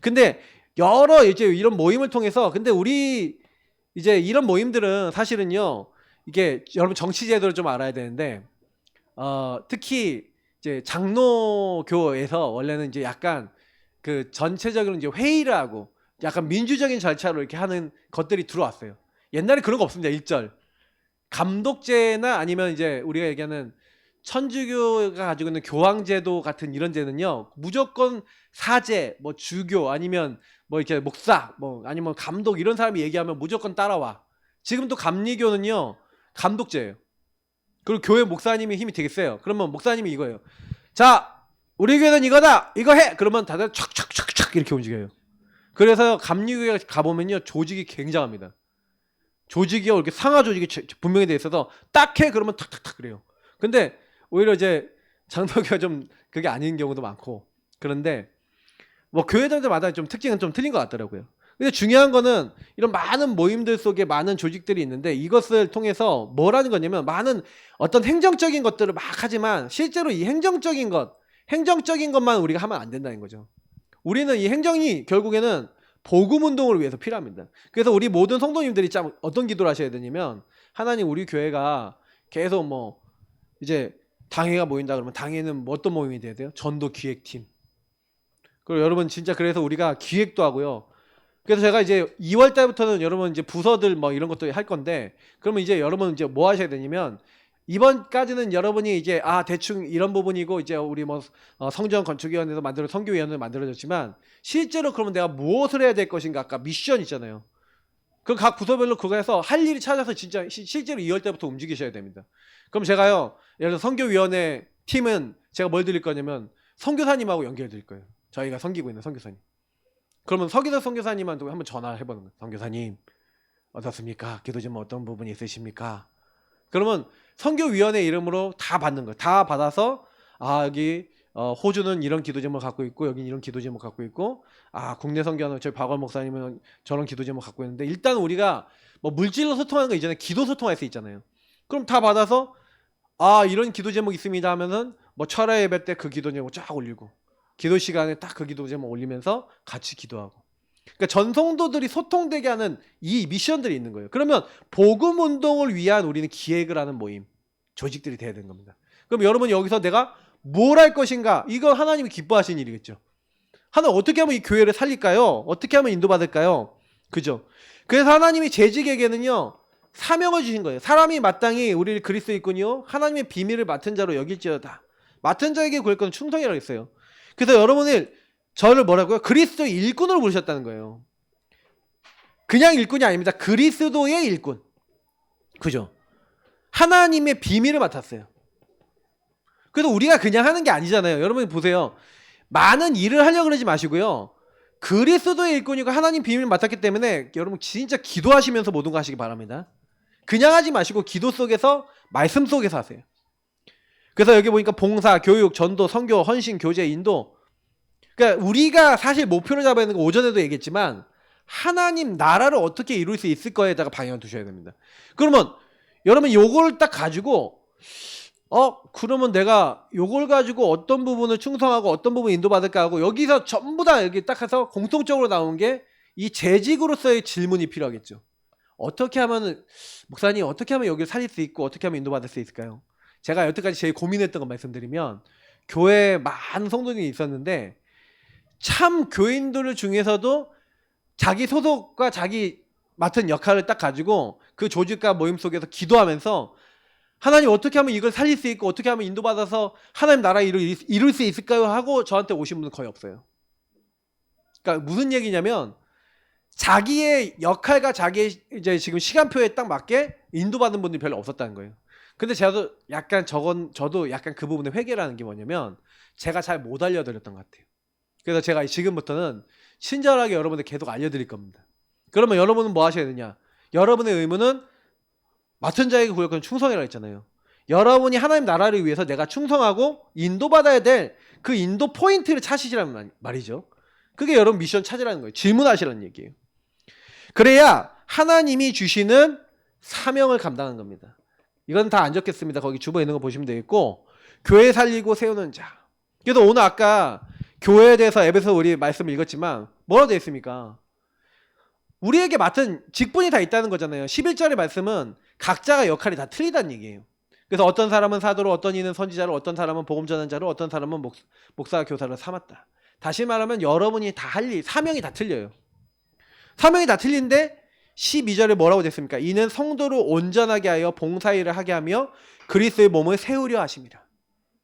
근데 여러 이제 이런 모임을 통해서, 근데 우리 이제 이런 모임들은 사실은요, 이게 여러분 정치 제도를 좀 알아야 되는데, 특히 이제 장로교에서 원래는 이제 약간 그 전체적으로 이제 회의를 하고 약간 민주적인 절차로 이렇게 하는 것들이 들어왔어요. 옛날에 그런 거 없습니다. 일절 감독제나 아니면 이제 우리가 얘기하는 천주교가 가지고 있는 교황제도 같은 이런 제는요, 무조건 사제, 주교, 아니면 이렇게 목사, 아니면 감독 이런 사람이 얘기하면 무조건 따라와. 지금도 감리교는요, 감독제예요. 그리고 교회 목사님이 힘이 되게 세요. 그러면 목사님이 이거예요. 자, 우리 교회는 이거다, 이거 해. 그러면 다들 촥촥촥촥 이렇게 움직여요. 그래서 감리교회 가보면요, 조직이 굉장합니다. 조직이요, 이렇게 상하 조직이 분명히 돼 있어서 딱 해 그러면 탁탁탁 그래요. 근데 오히려 이제 장로교가 좀 그게 아닌 경우도 많고, 그런데 교회들마다 좀 특징은 좀 틀린 것 같더라고요. 근데 중요한 거는 이런 많은 모임들 속에 많은 조직들이 있는데, 이것을 통해서 뭐라는 거냐면 많은 어떤 행정적인 것들을 막 하지만 실제로 이 행정적인 것만 우리가 하면 안 된다는 거죠. 우리는 이 행정이 결국에는 복음 운동을 위해서 필요합니다. 그래서 우리 모든 성도님들이 참 어떤 기도를 하셔야 되냐면, 하나님, 우리 교회가 계속 이제 당회가 모인다 그러면 당회는 어떤 모임이 돼야 돼요? 전도 기획팀. 그리고 여러분 진짜 그래서 우리가 기획도 하고요. 그래서 제가 이제 2월 달부터는 여러분 이제 부서들 이런 것도 할 건데, 그러면 이제 여러분 이제 뭐 하셔야 되냐면, 이번까지는 여러분이 이제 대충 이런 부분이고, 이제 우리 성전 건축위원회에서 만들어 선교위원회를 만들어졌지만, 실제로 그러면 내가 무엇을 해야 될 것인가, 아까 미션 있잖아요. 그 각 부서별로 그거 해서 할 일이 찾아서 진짜 실제로 2월 달부터 움직이셔야 됩니다. 그럼 제가요, 예를 들어 선교위원회 팀은 제가 뭘 드릴 거냐면 선교사님하고 연결 드릴 거예요. 저희가 섬기고 있는 선교사님. 그러면 서기석 선교사님한테 한번 전화해보는 거예요. 선교사님 어떻습니까? 기도 좀 어떤 부분이 있으십니까? 그러면 선교위원회 이름으로 다 받는 거예요. 다 받아서 여기 호주는 이런 기도 제목 갖고 있고, 여기는 이런 기도 제목 갖고 있고, 국내 선교하는 저희 박원 목사님은 저런 기도 제목 갖고 있는데, 일단 우리가 물질로 소통하는 거 이전에 기도 소통할 수 있잖아요. 그럼 다 받아서 이런 기도 제목 있습니다 하면은 철야 예배 때 그 기도 제목 쫙 올리고, 기도 시간에 딱 그 기도 제목 올리면서 같이 기도하고. 그러니까 전성도들이 소통되게 하는 이 미션들이 있는 거예요. 그러면 복음 운동을 위한 우리는 기획을 하는 모임, 조직들이 돼야 되는 겁니다. 그럼 여러분 여기서 내가 뭘 할 것인가? 이거 하나님이 기뻐하시는 일이겠죠. 하나님 어떻게 하면 이 교회를 살릴까요? 어떻게 하면 인도받을까요? 그죠? 그래서 하나님이 재직에게는요, 사명을 주신 거예요. 사람이 마땅히 우리 그리스도인이요 하나님의 비밀을 맡은 자로 여길지어다. 맡은 자에게 구할 건 충성이라고 했어요. 그래서 여러분을 저를 뭐라고요? 그리스도의 일꾼으로 부르셨다는 거예요. 그냥 일꾼이 아닙니다. 그리스도의 일꾼. 그죠? 하나님의 비밀을 맡았어요. 그래서 우리가 그냥 하는 게 아니잖아요. 여러분 보세요. 많은 일을 하려고 그러지 마시고요. 그리스도의 일꾼이고 하나님 비밀을 맡았기 때문에 여러분 진짜 기도하시면서 모든 거 하시기 바랍니다. 그냥 하지 마시고 기도 속에서, 말씀 속에서 하세요. 그래서 여기 보니까 봉사, 교육, 전도, 선교, 헌신, 교제, 인도. 그러니까 우리가 사실 목표를 잡아야 하는 거 오전에도 얘기했지만, 하나님 나라를 어떻게 이룰 수 있을 거에다가 방향을 두셔야 됩니다. 그러면 여러분 요걸 딱 가지고 그러면 내가 요걸 가지고 어떤 부분을 충성하고 어떤 부분 인도받을까 하고 여기서 전부 다 여기 딱 해서 공통적으로 나온 게 이 재직으로서의 질문이 필요하겠죠. 어떻게 하면 목사님 어떻게 하면 여기를 살릴 수 있고 어떻게 하면 인도받을 수 있을까요? 제가 여태까지 제일 고민했던 거 말씀드리면 교회에 많은 성도님이 있었는데 참 교인들 중에서도 자기 소속과 자기 맡은 역할을 딱 가지고 그 조직과 모임 속에서 기도하면서 하나님 어떻게 하면 이걸 살릴 수 있고 어떻게 하면 인도받아서 하나님 나라 이룰 수 있을까요? 하고 저한테 오신 분은 거의 없어요. 그러니까 무슨 얘기냐면 자기의 역할과 자기의 이제 지금 시간표에 딱 맞게 인도받는 분들이 별로 없었다는 거예요. 근데 저도 약간 그 부분에 회개라는 게 뭐냐면 제가 잘 못 알려드렸던 것 같아요. 그래서 제가 지금부터는 친절하게 여러분들 계속 알려드릴 겁니다. 그러면 여러분은 뭐 하셔야 되냐? 여러분의 의무는 맡은 자에게 구역은 충성이라고 했잖아요. 여러분이 하나님 나라를 위해서 내가 충성하고 인도받아야 될 그 인도 포인트를 찾으시라는 말이죠. 그게 여러분 미션 찾으라는 거예요. 질문하시라는 얘기예요. 그래야 하나님이 주시는 사명을 감당한 겁니다. 이건 다 안 적겠습니다. 거기 주보에 있는 거 보시면 되겠고 교회 살리고 세우는 자. 그래서 오늘 아까 교회에 대해서 앱에서 우리 말씀을 읽었지만 뭐라고 되어 있습니까? 우리에게 맡은 직분이 다 있다는 거잖아요. 11절의 말씀은 각자가 역할이 다 틀리다는 얘기예요. 그래서 어떤 사람은 사도로, 어떤 이는 선지자로, 어떤 사람은 복음 전환자로, 어떤 사람은 목사 교사로 삼았다. 다시 말하면 여러분이 다 할 일, 사명이 다 틀려요. 사명이 다 틀린데 12절에 뭐라고 됐습니까? 이는 성도를 온전하게 하여 봉사일을 하게 하며 그리스도의 몸을 세우려 하심이라.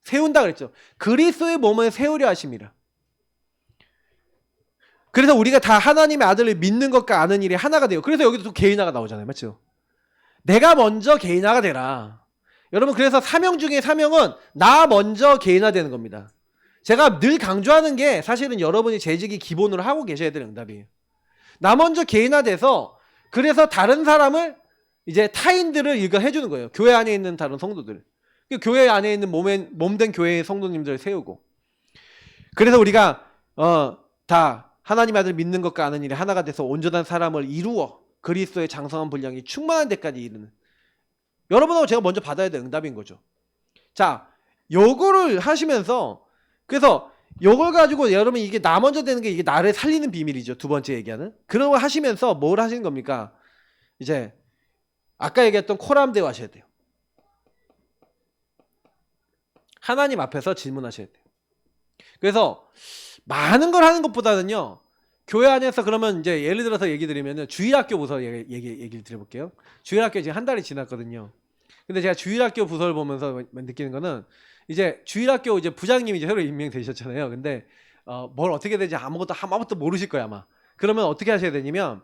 세운다 그랬죠. 그리스도의 몸을 세우려 하심이라. 그래서 우리가 다 하나님의 아들을 믿는 것과 아는 일이 하나가 돼요. 그래서 여기도 또 개인화가 나오잖아요. 맞죠? 내가 먼저 개인화가 되라. 여러분 그래서 사명 중에 사명은 나 먼저 개인화되는 겁니다. 제가 늘 강조하는 게 사실은 여러분이 재직이 기본으로 하고 계셔야 될 응답이에요. 나 먼저 개인화돼서 그래서 다른 사람을 이제 타인들을 이거 해주는 거예요. 교회 안에 있는 다른 성도들. 교회 안에 있는 몸된 교회의 성도님들을 세우고. 그래서 우리가 다 하나님 아들 믿는 것과 아는 일이 하나가 돼서 온전한 사람을 이루어 그리스도의 장성한 분량이 충만한 데까지 이르는 여러분하고 제가 먼저 받아야 될 응답인 거죠. 자, 요거를 하시면서 그래서 요걸 가지고 여러분 이게 나 먼저 되는 게 이게 나를 살리는 비밀이죠. 두 번째 얘기하는. 그런 걸 하시면서 뭘 하시는 겁니까? 이제 아까 얘기했던 코람대오 하셔야 돼요. 하나님 앞에서 질문하셔야 돼요. 그래서 많은 걸 하는 것보다는요. 교회 안에서 그러면 이제 예를 들어서 얘기 드리면은 주일학교 부서 얘기를 드려볼게요. 주일학교 지금 한 달이 지났거든요. 근데 제가 주일학교 부서를 보면서 느끼는 거는 이제 주일학교 이제 부장님이 이제 새로 임명되셨잖아요. 근데 뭘 어떻게 되는지 아무것도 모르실 거야 아마. 그러면 어떻게 하셔야 되냐면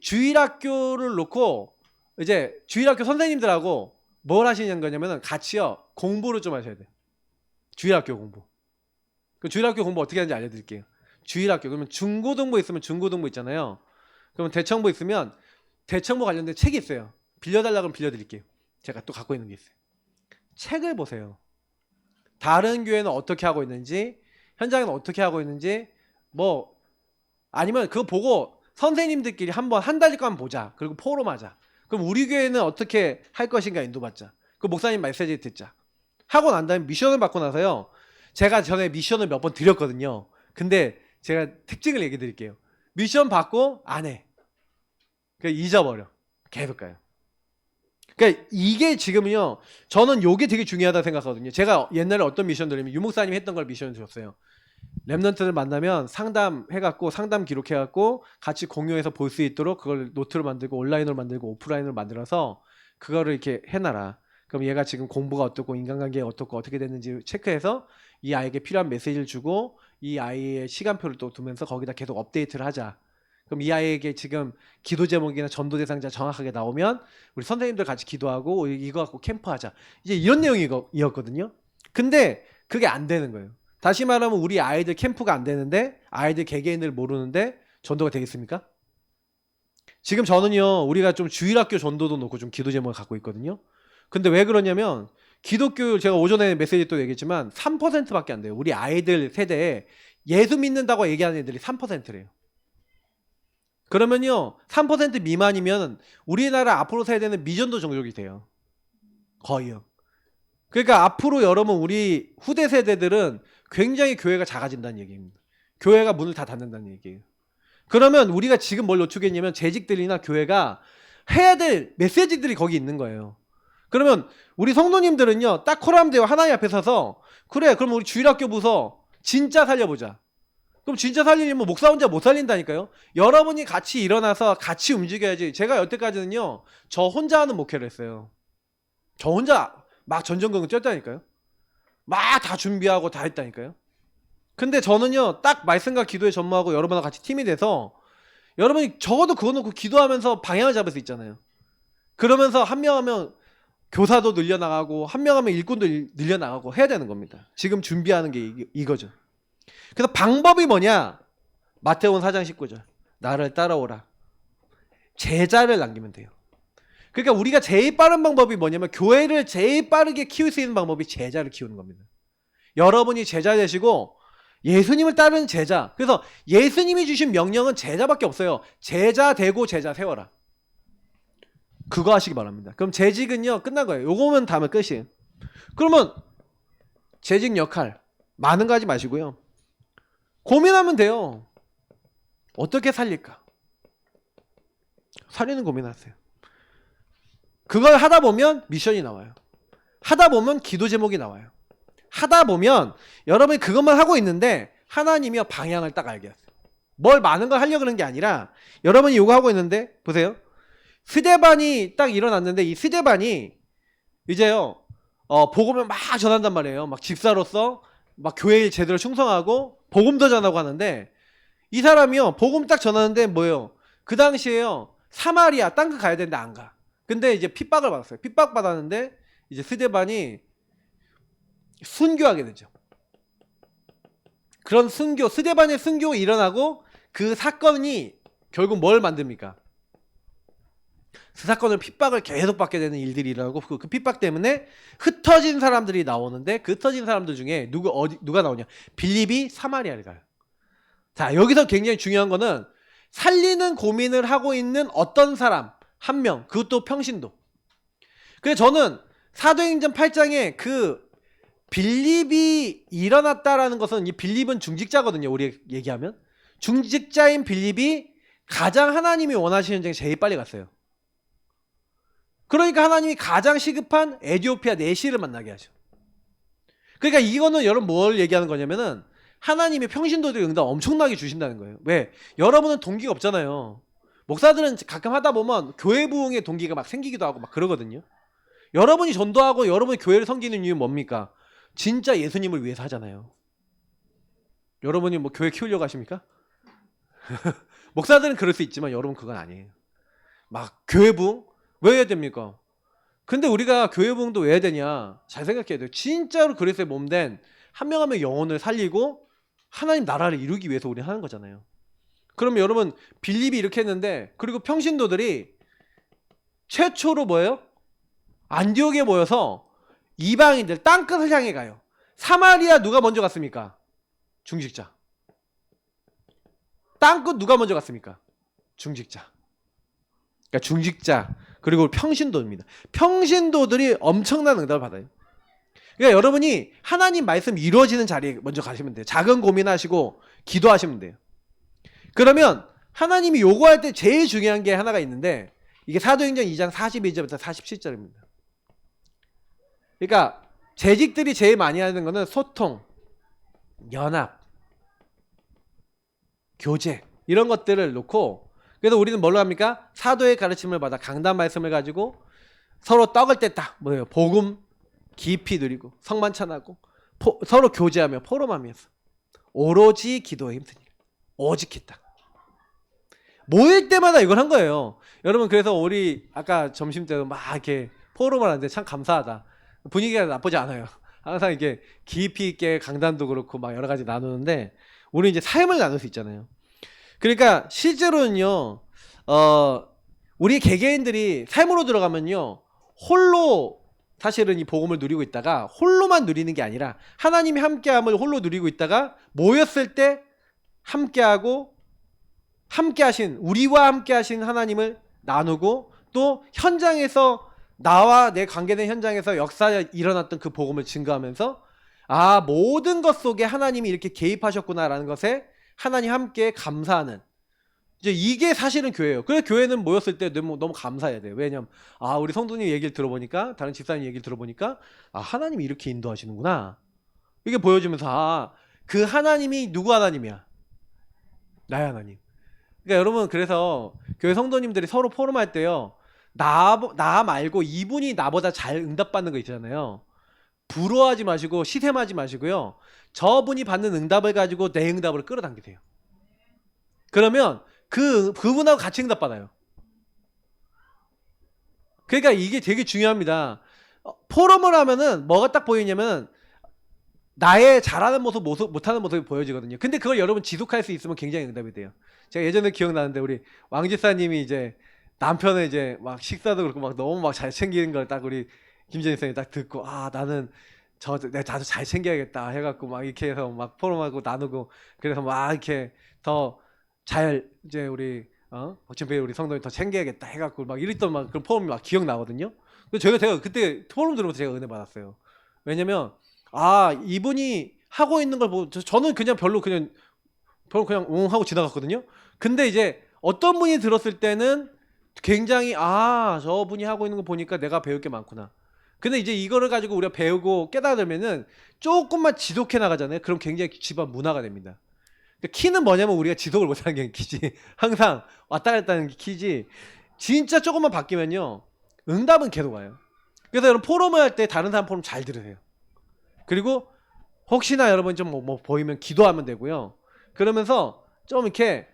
주일학교를 놓고 이제 주일학교 선생님들하고 뭘 하시는 거냐면은 같이요 공부를 좀 하셔야 돼요. 주일학교 공부. 그 주일학교 공부 어떻게 하는지 알려드릴게요. 주일학교 그러면 중고등부 있으면 중고등부 있잖아요. 그러면 대청부 있으면 대청부 관련된 책이 있어요. 빌려달라고 하면 빌려드릴게요. 제가 또 갖고 있는 게 있어요. 책을 보세요. 다른 교회는 어떻게 하고 있는지, 현장에는 어떻게 하고 있는지, 뭐 아니면 그거 보고 선생님들끼리 한번 한 달간 보자. 그리고 포럼하자. 그럼 우리 교회는 어떻게 할 것인가 인도받자. 그 목사님 메시지 듣자. 하고 난 다음에 미션을 받고 나서요. 제가 전에 미션을 몇 번 드렸거든요. 근데 제가 특징을 얘기 드릴게요. 미션 받고 안 해. 그러니까 잊어버려. 계속 가요. 그러니까 이게 지금은요. 저는 요게 되게 중요하다고 생각하거든요. 제가 옛날에 어떤 미션 드리면 유목사님이 했던 걸 미션을 줬어요. 랩런트를 만나면 상담해갖고 상담 기록해갖고 같이 공유해서 볼 수 있도록 그걸 노트로 만들고 온라인으로 만들고 오프라인으로 만들어서 그거를 이렇게 해놔라. 그럼 얘가 지금 공부가 어떻고 인간관계가 어떻고 어떻게 됐는지 체크해서 이 아이에게 필요한 메시지를 주고 이 아이의 시간표를 또 두면서 거기다 계속 업데이트를 하자. 그럼 이 아이에게 지금 기도 제목이나 전도 대상자 정확하게 나오면 우리 선생님들 같이 기도하고 이거 갖고 캠프하자. 이제 이런 내용이었거든요. 근데 그게 안 되는 거예요. 다시 말하면 우리 아이들 캠프가 안 되는데 아이들 개개인을 모르는데 전도가 되겠습니까? 지금 저는요 우리가 좀 주일학교 전도도 놓고 좀 기도 제목을 갖고 있거든요. 근데 왜 그러냐면 기독교 제가 오전에 메시지 또 얘기했지만 3%밖에 안 돼요. 우리 아이들 세대에 예수 믿는다고 얘기하는 애들이 3%래요. 그러면요 3% 미만이면 우리나라 앞으로 세대는 미전도 종족이 돼요. 거의요. 그러니까 앞으로 여러분 우리 후대 세대들은 굉장히 교회가 작아진다는 얘기입니다. 교회가 문을 다 닫는다는 얘기예요. 그러면 우리가 지금 뭘 놓치겠냐면 재직들이나 교회가 해야 될 메시지들이 거기 있는 거예요. 그러면 우리 성도님들은요, 딱 코람데오 하나님 앞에 서서 그래, 그럼 우리 주일학교 부서 진짜 살려보자. 그럼 진짜 살리려면 목사 혼자 못 살린다니까요. 여러분이 같이 일어나서 같이 움직여야지. 제가 여태까지는요, 저 혼자 하는 목회를 했어요. 저 혼자 막 전전긍긍 뛰었다니까요. 막 다 준비하고 다 했다니까요. 근데 저는요, 딱 말씀과 기도에 전무하고 여러분과 같이 팀이 돼서 여러분이 적어도 그거 놓고 기도하면서 방향을 잡을 수 있잖아요. 그러면서 한 명 하면 교사도 늘려나가고 한 명 하면 일꾼도 늘려나가고 해야 되는 겁니다. 지금 준비하는 게 이거죠. 그래서 방법이 뭐냐? 마태복음 4장 19절. 나를 따라오라. 제자를 남기면 돼요. 그러니까 우리가 제일 빠른 방법이 뭐냐면 교회를 제일 빠르게 키울 수 있는 방법이 제자를 키우는 겁니다. 여러분이 제자 되시고 예수님을 따르는 제자. 그래서 예수님이 주신 명령은 제자밖에 없어요. 제자 되고 제자 세워라. 그거 하시기 바랍니다. 그럼 재직은요 끝난 거예요. 요거면 다음에 끝이에요. 그러면 재직 역할 많은 거 하지 마시고요. 고민하면 돼요. 어떻게 살릴까? 살리는 고민하세요. 그걸 하다 보면 미션이 나와요. 하다 보면 기도 제목이 나와요. 하다 보면 여러분이 그것만 하고 있는데 하나님이 방향을 딱 알게 하세요. 뭘 많은 걸 하려고 그러는 게 아니라 여러분이 요거 하고 있는데 보세요. 스데반이 딱 일어났는데 이 스데반이 이제요 복음을 막 전한단 말이에요. 막 집사로서 막 교회에 제대로 충성하고 복음도 전하고 하는데 이 사람이요 복음 딱 전하는데 뭐예요? 그 당시에요 사마리아 땅끝 가야 되는데 안 가. 근데 이제 핍박을 받았어요. 핍박 받았는데 이제 스데반이 순교하게 되죠. 그런 순교, 스데반의 순교가 일어나고 그 사건이 결국 뭘 만듭니까? 그 사건을 핍박을 계속 받게 되는 일들이 일어나고 그 핍박 때문에 흩어진 사람들이 나오는데 그 흩어진 사람들 중에 누가 나오냐? 빌립이 사마리아를 가요. 자, 여기서 굉장히 중요한 거는 살리는 고민을 하고 있는 어떤 사람 한 명, 그것도 평신도. 그래서 저는 사도행전 8장에 그 빌립이 일어났다라는 것은 이 빌립은 중직자거든요. 우리 얘기하면 중직자인 빌립이 가장 하나님이 원하시는 현장에 제일 빨리 갔어요. 그러니까 하나님이 가장 시급한 에티오피아 내시를 만나게 하죠. 그러니까 이거는 여러분 뭘 얘기하는 거냐면은 하나님이 평신도들의 응답 엄청나게 주신다는 거예요. 왜? 여러분은 동기가 없잖아요. 목사들은 가끔 하다 보면 교회 부흥의 동기가 막 생기기도 하고 막 그러거든요. 여러분이 전도하고 여러분이 교회를 섬기는 이유는 뭡니까? 진짜 예수님을 위해서 하잖아요. 여러분이 뭐 교회 키우려고 하십니까? 목사들은 그럴 수 있지만 여러분 그건 아니에요. 막 교회 부흥? 왜 해야 됩니까? 근데 우리가 교회 부흥도 왜 해야 되냐? 잘 생각해야 돼요. 진짜로 그리스도의 몸된 한 명 한 명 영혼을 살리고 하나님 나라를 이루기 위해서 우리 하는 거잖아요. 그럼 여러분 빌립이 이렇게 했는데 그리고 평신도들이 최초로 뭐예요? 안디옥에 모여서 이방인들 땅끝을 향해 가요. 사마리아 누가 먼저 갔습니까? 중직자. 땅끝 누가 먼저 갔습니까? 중직자. 그러니까 중직자 그리고 평신도입니다. 평신도들이 엄청난 응답을 받아요. 그러니까 여러분이 하나님 말씀 이루어지는 자리에 먼저 가시면 돼요. 작은 고민하시고 기도하시면 돼요. 그러면 하나님이 요구할 때 제일 중요한 게 하나가 있는데 이게 사도행전 2장 42절부터 47절입니다. 그러니까 재직들이 제일 많이 하는 거는 소통, 연합, 교제 이런 것들을 놓고 그래서 우리는 뭘로 합니까? 사도의 가르침을 받아 강단 말씀을 가지고 서로 떡을 뗐다. 뭐예요? 복음 깊이 누리고 성만찬하고 서로 교제하며 포럼하면서 오로지 기도에 힘쓰니 오직 했다. 모일 때마다 이걸 한 거예요. 여러분 그래서 우리 아까 점심 때도 막 이렇게 포럼을 하는데 참 감사하다. 분위기가 나쁘지 않아요. 항상 이게 깊이 있게 강단도 그렇고 막 여러 가지 나누는데 우리 이제 삶을 나눌 수 있잖아요. 그러니까 실제로는요, 우리 개개인들이 삶으로 들어가면요, 홀로 사실은 이 복음을 누리고 있다가 홀로만 누리는 게 아니라 하나님이 함께함을 홀로 누리고 있다가 모였을 때 함께하고 함께하신 우리와 함께하신 하나님을 나누고 또 현장에서 나와 내 관계된 현장에서 역사에 일어났던 그 복음을 증거하면서 아, 모든 것 속에 하나님이 이렇게 개입하셨구나라는 것에 하나님 함께 감사하는, 이제 이게 사실은 교회예요. 그래서 교회는 모였을 때 너무 감사해야 돼요. 왜냐면 아, 우리 성도님 얘기를 들어보니까, 다른 집사님 얘기를 들어보니까 아, 하나님이 이렇게 인도하시는구나, 이게 보여주면서 아, 그 하나님이 누구 하나님이야? 나의 하나님. 그러니까 여러분, 그래서 교회 성도님들이 서로 포럼할 때요, 나 말고 이분이 나보다 잘 응답받는 거 있잖아요. 부러워하지 마시고 시샘하지 마시고요, 저분이 받는 응답을 가지고 내 응답을 끌어당기세요. 그러면 그분하고 같이 응답받아요. 그러니까 이게 되게 중요합니다. 포럼을 하면은 뭐가 딱 보이냐면 나의 잘하는 모습, 못하는 모습이 보여지거든요. 근데 그걸 여러분 지속할 수 있으면 굉장히 응답이 돼요. 제가 예전에 기억나는데, 우리 왕집사님이 이제 남편을 이제 막 식사도 그렇고 막 너무 막 잘 챙기는 걸 딱 우리 김재인 선생님이 딱 듣고, 아, 나는 나도 잘 챙겨야겠다 해갖고 막 이렇게 해서 막 포럼하고 나누고, 그래서 막 이렇게 더 잘, 이제 우리 박진배 우리 성도님 더 챙겨야겠다 해갖고 막 이랬던 막 그런 포럼이 막 기억나거든요. 그래서 제가 그때 포럼 들으면서 제가 은혜 받았어요. 왜냐면 아, 이분이 하고 있는 걸 보고 저는 그냥 별로 그냥 하고 지나갔거든요. 근데 이제 어떤 분이 들었을 때는 굉장히 아, 저분이 하고 있는 거 보니까 내가 배울 게 많구나. 근데 이제 이거를 가지고 우리가 배우고 깨달으면은 조금만 지속해 나가잖아요. 그럼 굉장히 집안 문화가 됩니다. 키는 뭐냐면 우리가 지속을 못하는 게 키지. 항상 왔다 갔다 하는 게 키지. 진짜 조금만 바뀌면요, 응답은 계속 와요. 그래서 여러분, 포럼을 할 때 다른 사람 포럼 잘 들으세요. 그리고 혹시나 여러분 좀 뭐 보이면 기도하면 되고요. 그러면서 좀 이렇게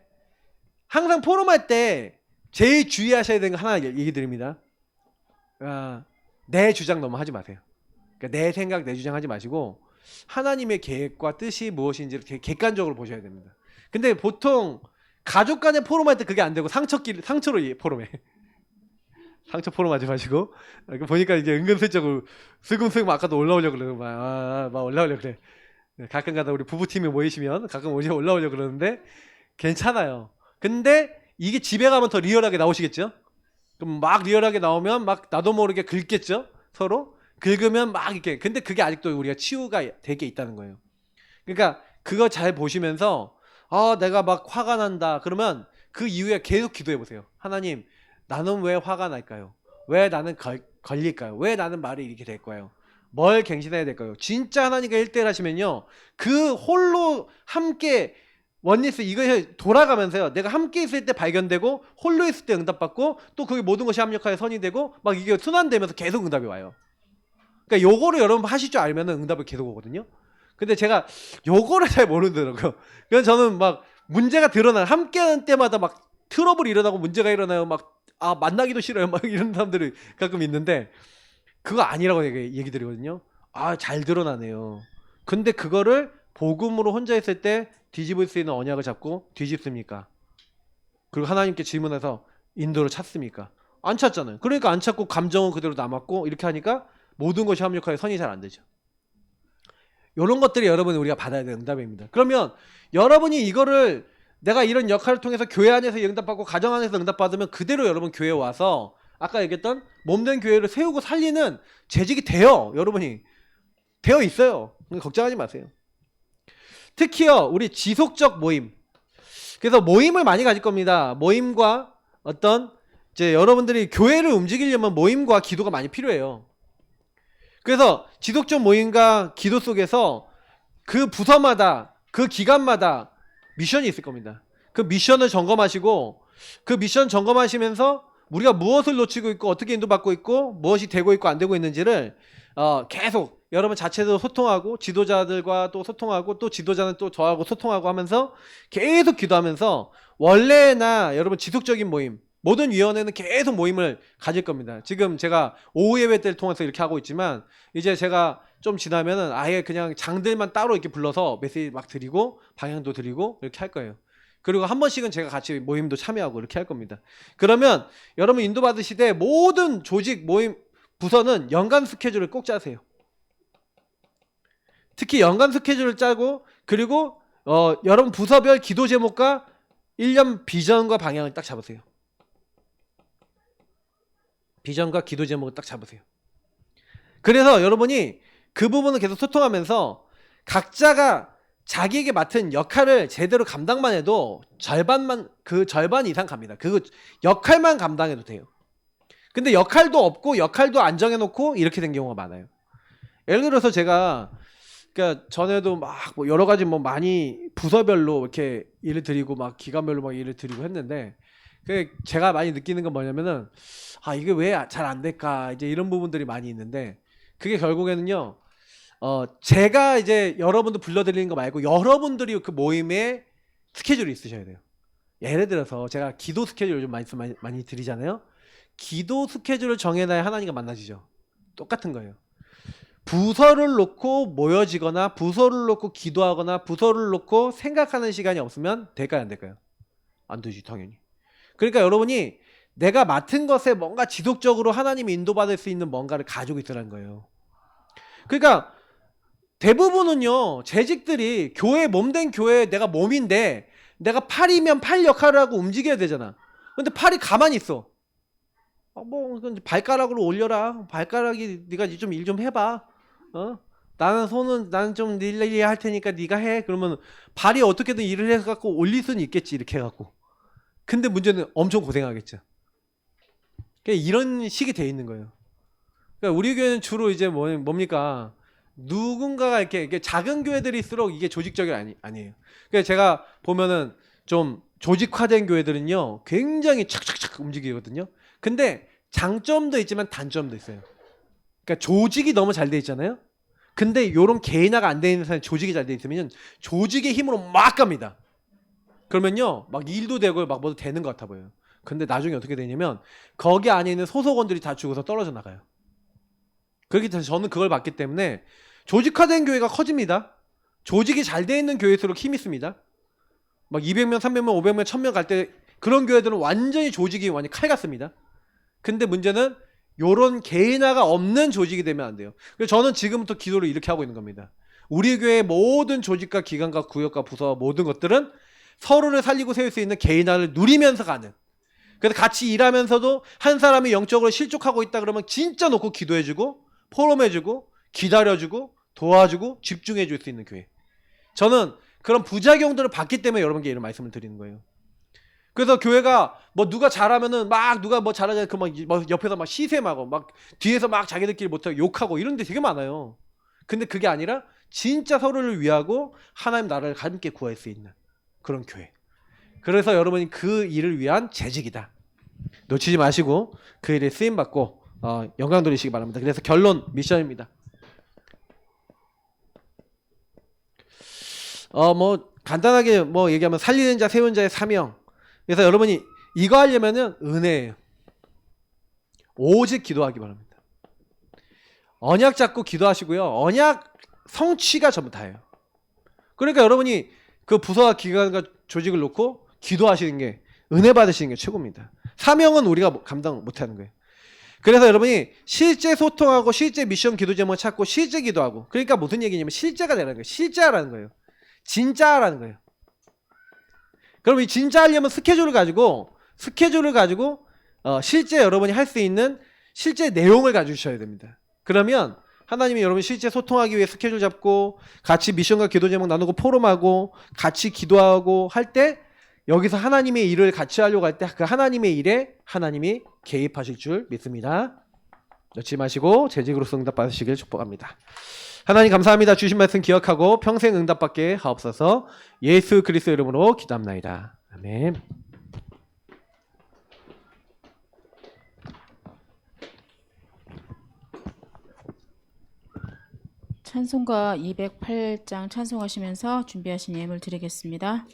항상 포럼할 때 제일 주의하셔야 되는 거 하나 얘기 드립니다. 내 주장 너무 하지 마세요. 그러니까 내 생각, 내 주장 하지 마시고 하나님의 계획과 뜻이 무엇인지를 되게 객관적으로 보셔야 됩니다. 근데 보통 가족 간의 포럼할 때 그게 안 되고 상처로 포럼해. 상처 포럼하지 마시고, 보니까 이게 은근슬쩍 슬금슬금 아까도 올라오려고 그러고 막 올라오려고 그래. 가끔가다 우리 부부팀이 모이시면 가끔 올라오려고 그러는데 괜찮아요. 근데 이게 집에 가면 더 리얼하게 나오시겠죠? 그럼 막 리얼하게 나오면 막 나도 모르게 긁겠죠? 서로 긁으면 막 이렇게. 근데 그게 아직도 우리가 치유가 되게 있다는 거예요. 그러니까 그거 잘 보시면서 아, 내가 막 화가 난다 그러면 그 이후에 계속 기도해 보세요. 하나님, 나는 왜 화가 날까요? 왜 나는 걸릴까요? 왜 나는 말이 이렇게 될까요? 뭘 갱신해야 될까요? 진짜 하나님과 1대1 하시면요, 그 홀로 함께 원리스 이거 돌아가면서요, 내가 함께 있을 때 발견되고 홀로 있을 때 응답받고 또 그게 모든 것이 합력하여 선이 되고 막 이게 순환되면서 계속 응답이 와요. 그러니까 요거를 여러분 하실 줄 알면 응답이 계속 오거든요. 근데 제가 요거를 잘 모르더라고요. 그래서 저는 막 문제가 드러나요. 함께하는 때마다 막 트러블이 일어나고 문제가 일어나요. 막 아, 만나기도 싫어요. 막 이런 사람들이 가끔 있는데 그거 아니라고 얘기 드리거든요. 아, 잘 드러나네요. 근데 그거를 복음으로 혼자 있을 때 뒤집을 수 있는 언약을 잡고 뒤집습니까? 그리고 하나님께 질문해서 인도를 찾습니까? 안 찾잖아요. 그러니까 안 찾고 감정은 그대로 남았고 이렇게 하니까 모든 것이 합력하여 선이 잘 안 되죠. 이런 것들이 여러분이 우리가 받아야 되는 응답입니다. 그러면 여러분이 이거를 내가 이런 역할을 통해서 교회 안에서 응답받고 가정 안에서 응답받으면 그대로 여러분 교회에 와서 아까 얘기했던 몸된 교회를 세우고 살리는 재직이 돼요. 여러분이 되어 있어요. 걱정하지 마세요. 특히요, 우리 지속적 모임. 그래서 모임을 많이 가질 겁니다. 모임과 어떤 이제 여러분들이 교회를 움직이려면 모임과 기도가 많이 필요해요. 그래서 지속적 모임과 기도 속에서 그 부서마다 그 기간마다 미션이 있을 겁니다. 그 미션을 점검하시고 그 미션 점검하시면서 우리가 무엇을 놓치고 있고 어떻게 인도받고 있고 무엇이 되고 있고 안 되고 있는지를 계속 여러분 자체도 소통하고 지도자들과 또 소통하고 또 지도자는 또 저하고 소통하고 하면서 계속 기도하면서 원래나 여러분 지속적인 모임, 모든 위원회는 계속 모임을 가질 겁니다. 지금 제가 오후 예배 때를 통해서 이렇게 하고 있지만 이제 제가 좀 지나면은 아예 그냥 장들만 따로 이렇게 불러서 메시지 막 드리고 방향도 드리고 이렇게 할 거예요. 그리고 한 번씩은 제가 같이 모임도 참여하고 이렇게 할 겁니다. 그러면 여러분 인도받으시되 모든 조직 모임 부서는 연간 스케줄을 꼭 짜세요. 특히 연간 스케줄을 짜고 그리고 여러분 부서별 기도 제목과 1년 비전과 방향을 딱 잡으세요. 비전과 기도 제목을 딱 잡으세요. 그래서 여러분이 그 부분을 계속 소통하면서 각자가 자기에게 맡은 역할을 제대로 감당만 해도 그 절반 이상 갑니다. 그 역할만 감당해도 돼요. 근데 역할도 없고 역할도 안 정해놓고 이렇게 된 경우가 많아요. 예를 들어서 제가 그러니까 전에도 막 뭐 여러 가지 뭐 많이 부서별로 이렇게 일을 드리고 막 기관별로 막 일을 드리고 했는데 그 제가 많이 느끼는 건 뭐냐면은 아 이게 왜 잘 안 될까 이제 이런 부분들이 많이 있는데 그게 결국에는요 제가 이제 여러분들 불러드리는 거 말고 여러분들이 그 모임에 스케줄이 있으셔야 돼요. 예를 들어서 제가 기도 스케줄을 좀 많이 드리잖아요. 기도 스케줄을 정해놔야 하나님과 만나지죠. 똑같은 거예요. 부서를 놓고 모여지거나 부서를 놓고 기도하거나 부서를 놓고 생각하는 시간이 없으면 될까요 안 될까요? 안 되지 당연히. 그러니까 여러분이 내가 맡은 것에 뭔가 지속적으로 하나님이 인도받을 수 있는 뭔가를 가지고 있으라는 거예요. 그러니까 대부분은요 재직들이 교회 몸된 교회에 내가 몸인데 내가 팔이면 팔 역할을 하고 움직여야 되잖아. 근데 팔이 가만히 있어. 뭐 발가락으로 올려라. 발가락이 네가 좀 일 좀 해봐. 나는 좀 일일이 할 테니까 네가 해. 그러면 발이 어떻게든 일을 해갖고 올릴 수는 있겠지 이렇게 해갖고. 근데 문제는 엄청 고생하겠죠. 그러니까 이런 식이 돼 있는 거예요. 그러니까 우리 교회는 주로 이제 뭡니까? 누군가가 이렇게 작은 교회들일수록 이게 조직적이 아니에요. 그러니까 제가 보면은 좀 조직화된 교회들은요 굉장히 착착착 움직이거든요. 근데 장점도 있지만 단점도 있어요. 그러니까 조직이 너무 잘 돼 있잖아요. 근데 요런 개인화가 안 돼 있는 사람이 조직이 잘 돼 있으면 조직의 힘으로 막 갑니다. 그러면요 막 일도 되고 막 뭐도 되는 것 같아 보여요. 근데 나중에 어떻게 되냐면 거기 안에 있는 소속원들이 다 죽어서 떨어져 나가요. 그렇기 때문에 저는 그걸 봤기 때문에 조직화된 교회가 커집니다. 조직이 잘 돼 있는 교회일수록 힘이 있습니다. 막 200명, 300명, 500명, 1000명 갈 때 그런 교회들은 완전히 조직이 완전히 칼 같습니다. 근데 문제는 요런 개인화가 없는 조직이 되면 안 돼요. 그래서 저는 지금부터 기도를 이렇게 하고 있는 겁니다. 우리 교회의 모든 조직과 기관과 구역과 부서와 모든 것들은 서로를 살리고 세울 수 있는 개인화를 누리면서 가는. 그래서 같이 일하면서도 한 사람이 영적으로 실족하고 있다 그러면 진짜 놓고 기도해주고 포럼해주고 기다려주고 도와주고 집중해줄 수 있는 교회. 저는 그런 부작용들을 봤기 때문에 여러분께 이런 말씀을 드리는 거예요. 그래서 교회가 뭐 누가 잘하면은 막 누가 뭐 잘하자 그 막 옆에서 막 시샘하고 막 뒤에서 막 자기들끼리 못하고 욕하고 이런 데 되게 많아요. 근데 그게 아니라 진짜 서로를 위하고 하나님 나라를 함께 구할 수 있는 그런 교회. 그래서 여러분이 그 일을 위한 재직이다. 놓치지 마시고 그 일에 쓰임 받고 영광 돌리시기 바랍니다. 그래서 결론 미션입니다. 뭐 간단하게 뭐 얘기하면 살리는 자 세운 자의 사명. 그래서 여러분이 이거 하려면은 은혜예요. 오직 기도하기 바랍니다. 언약 잡고 기도하시고요. 언약 성취가 전부 다예요. 그러니까 여러분이 그 부서와 기관과 조직을 놓고 기도하시는 게 은혜 받으시는 게 최고입니다. 사명은 우리가 감당 못하는 거예요. 그래서 여러분이 실제 소통하고 실제 미션 기도 제목을 찾고 실제 기도하고 그러니까 무슨 얘기냐면 실제가 되는 거예요. 실제라는 거예요. 진짜라는 거예요. 그럼 이 진짜 하려면 스케줄을 가지고 실제 여러분이 할 수 있는 실제 내용을 가지셔야 됩니다. 그러면 하나님이 여러분 실제 소통하기 위해 스케줄 잡고 같이 미션과 기도 제목 나누고 포럼하고 같이 기도하고 할 때 여기서 하나님의 일을 같이 하려고 할 때 그 하나님의 일에 하나님이 개입하실 줄 믿습니다. 놓지 마시고 재직으로서 응답 받으시길 축복합니다. 하나님 감사합니다. 주신 말씀 기억하고 평생 응답받게 하옵소서. 예수 그리스도 이름으로 기도합나이다. 아멘. 찬송가 208장 찬송하시면서 준비하신 예물 드리겠습니다.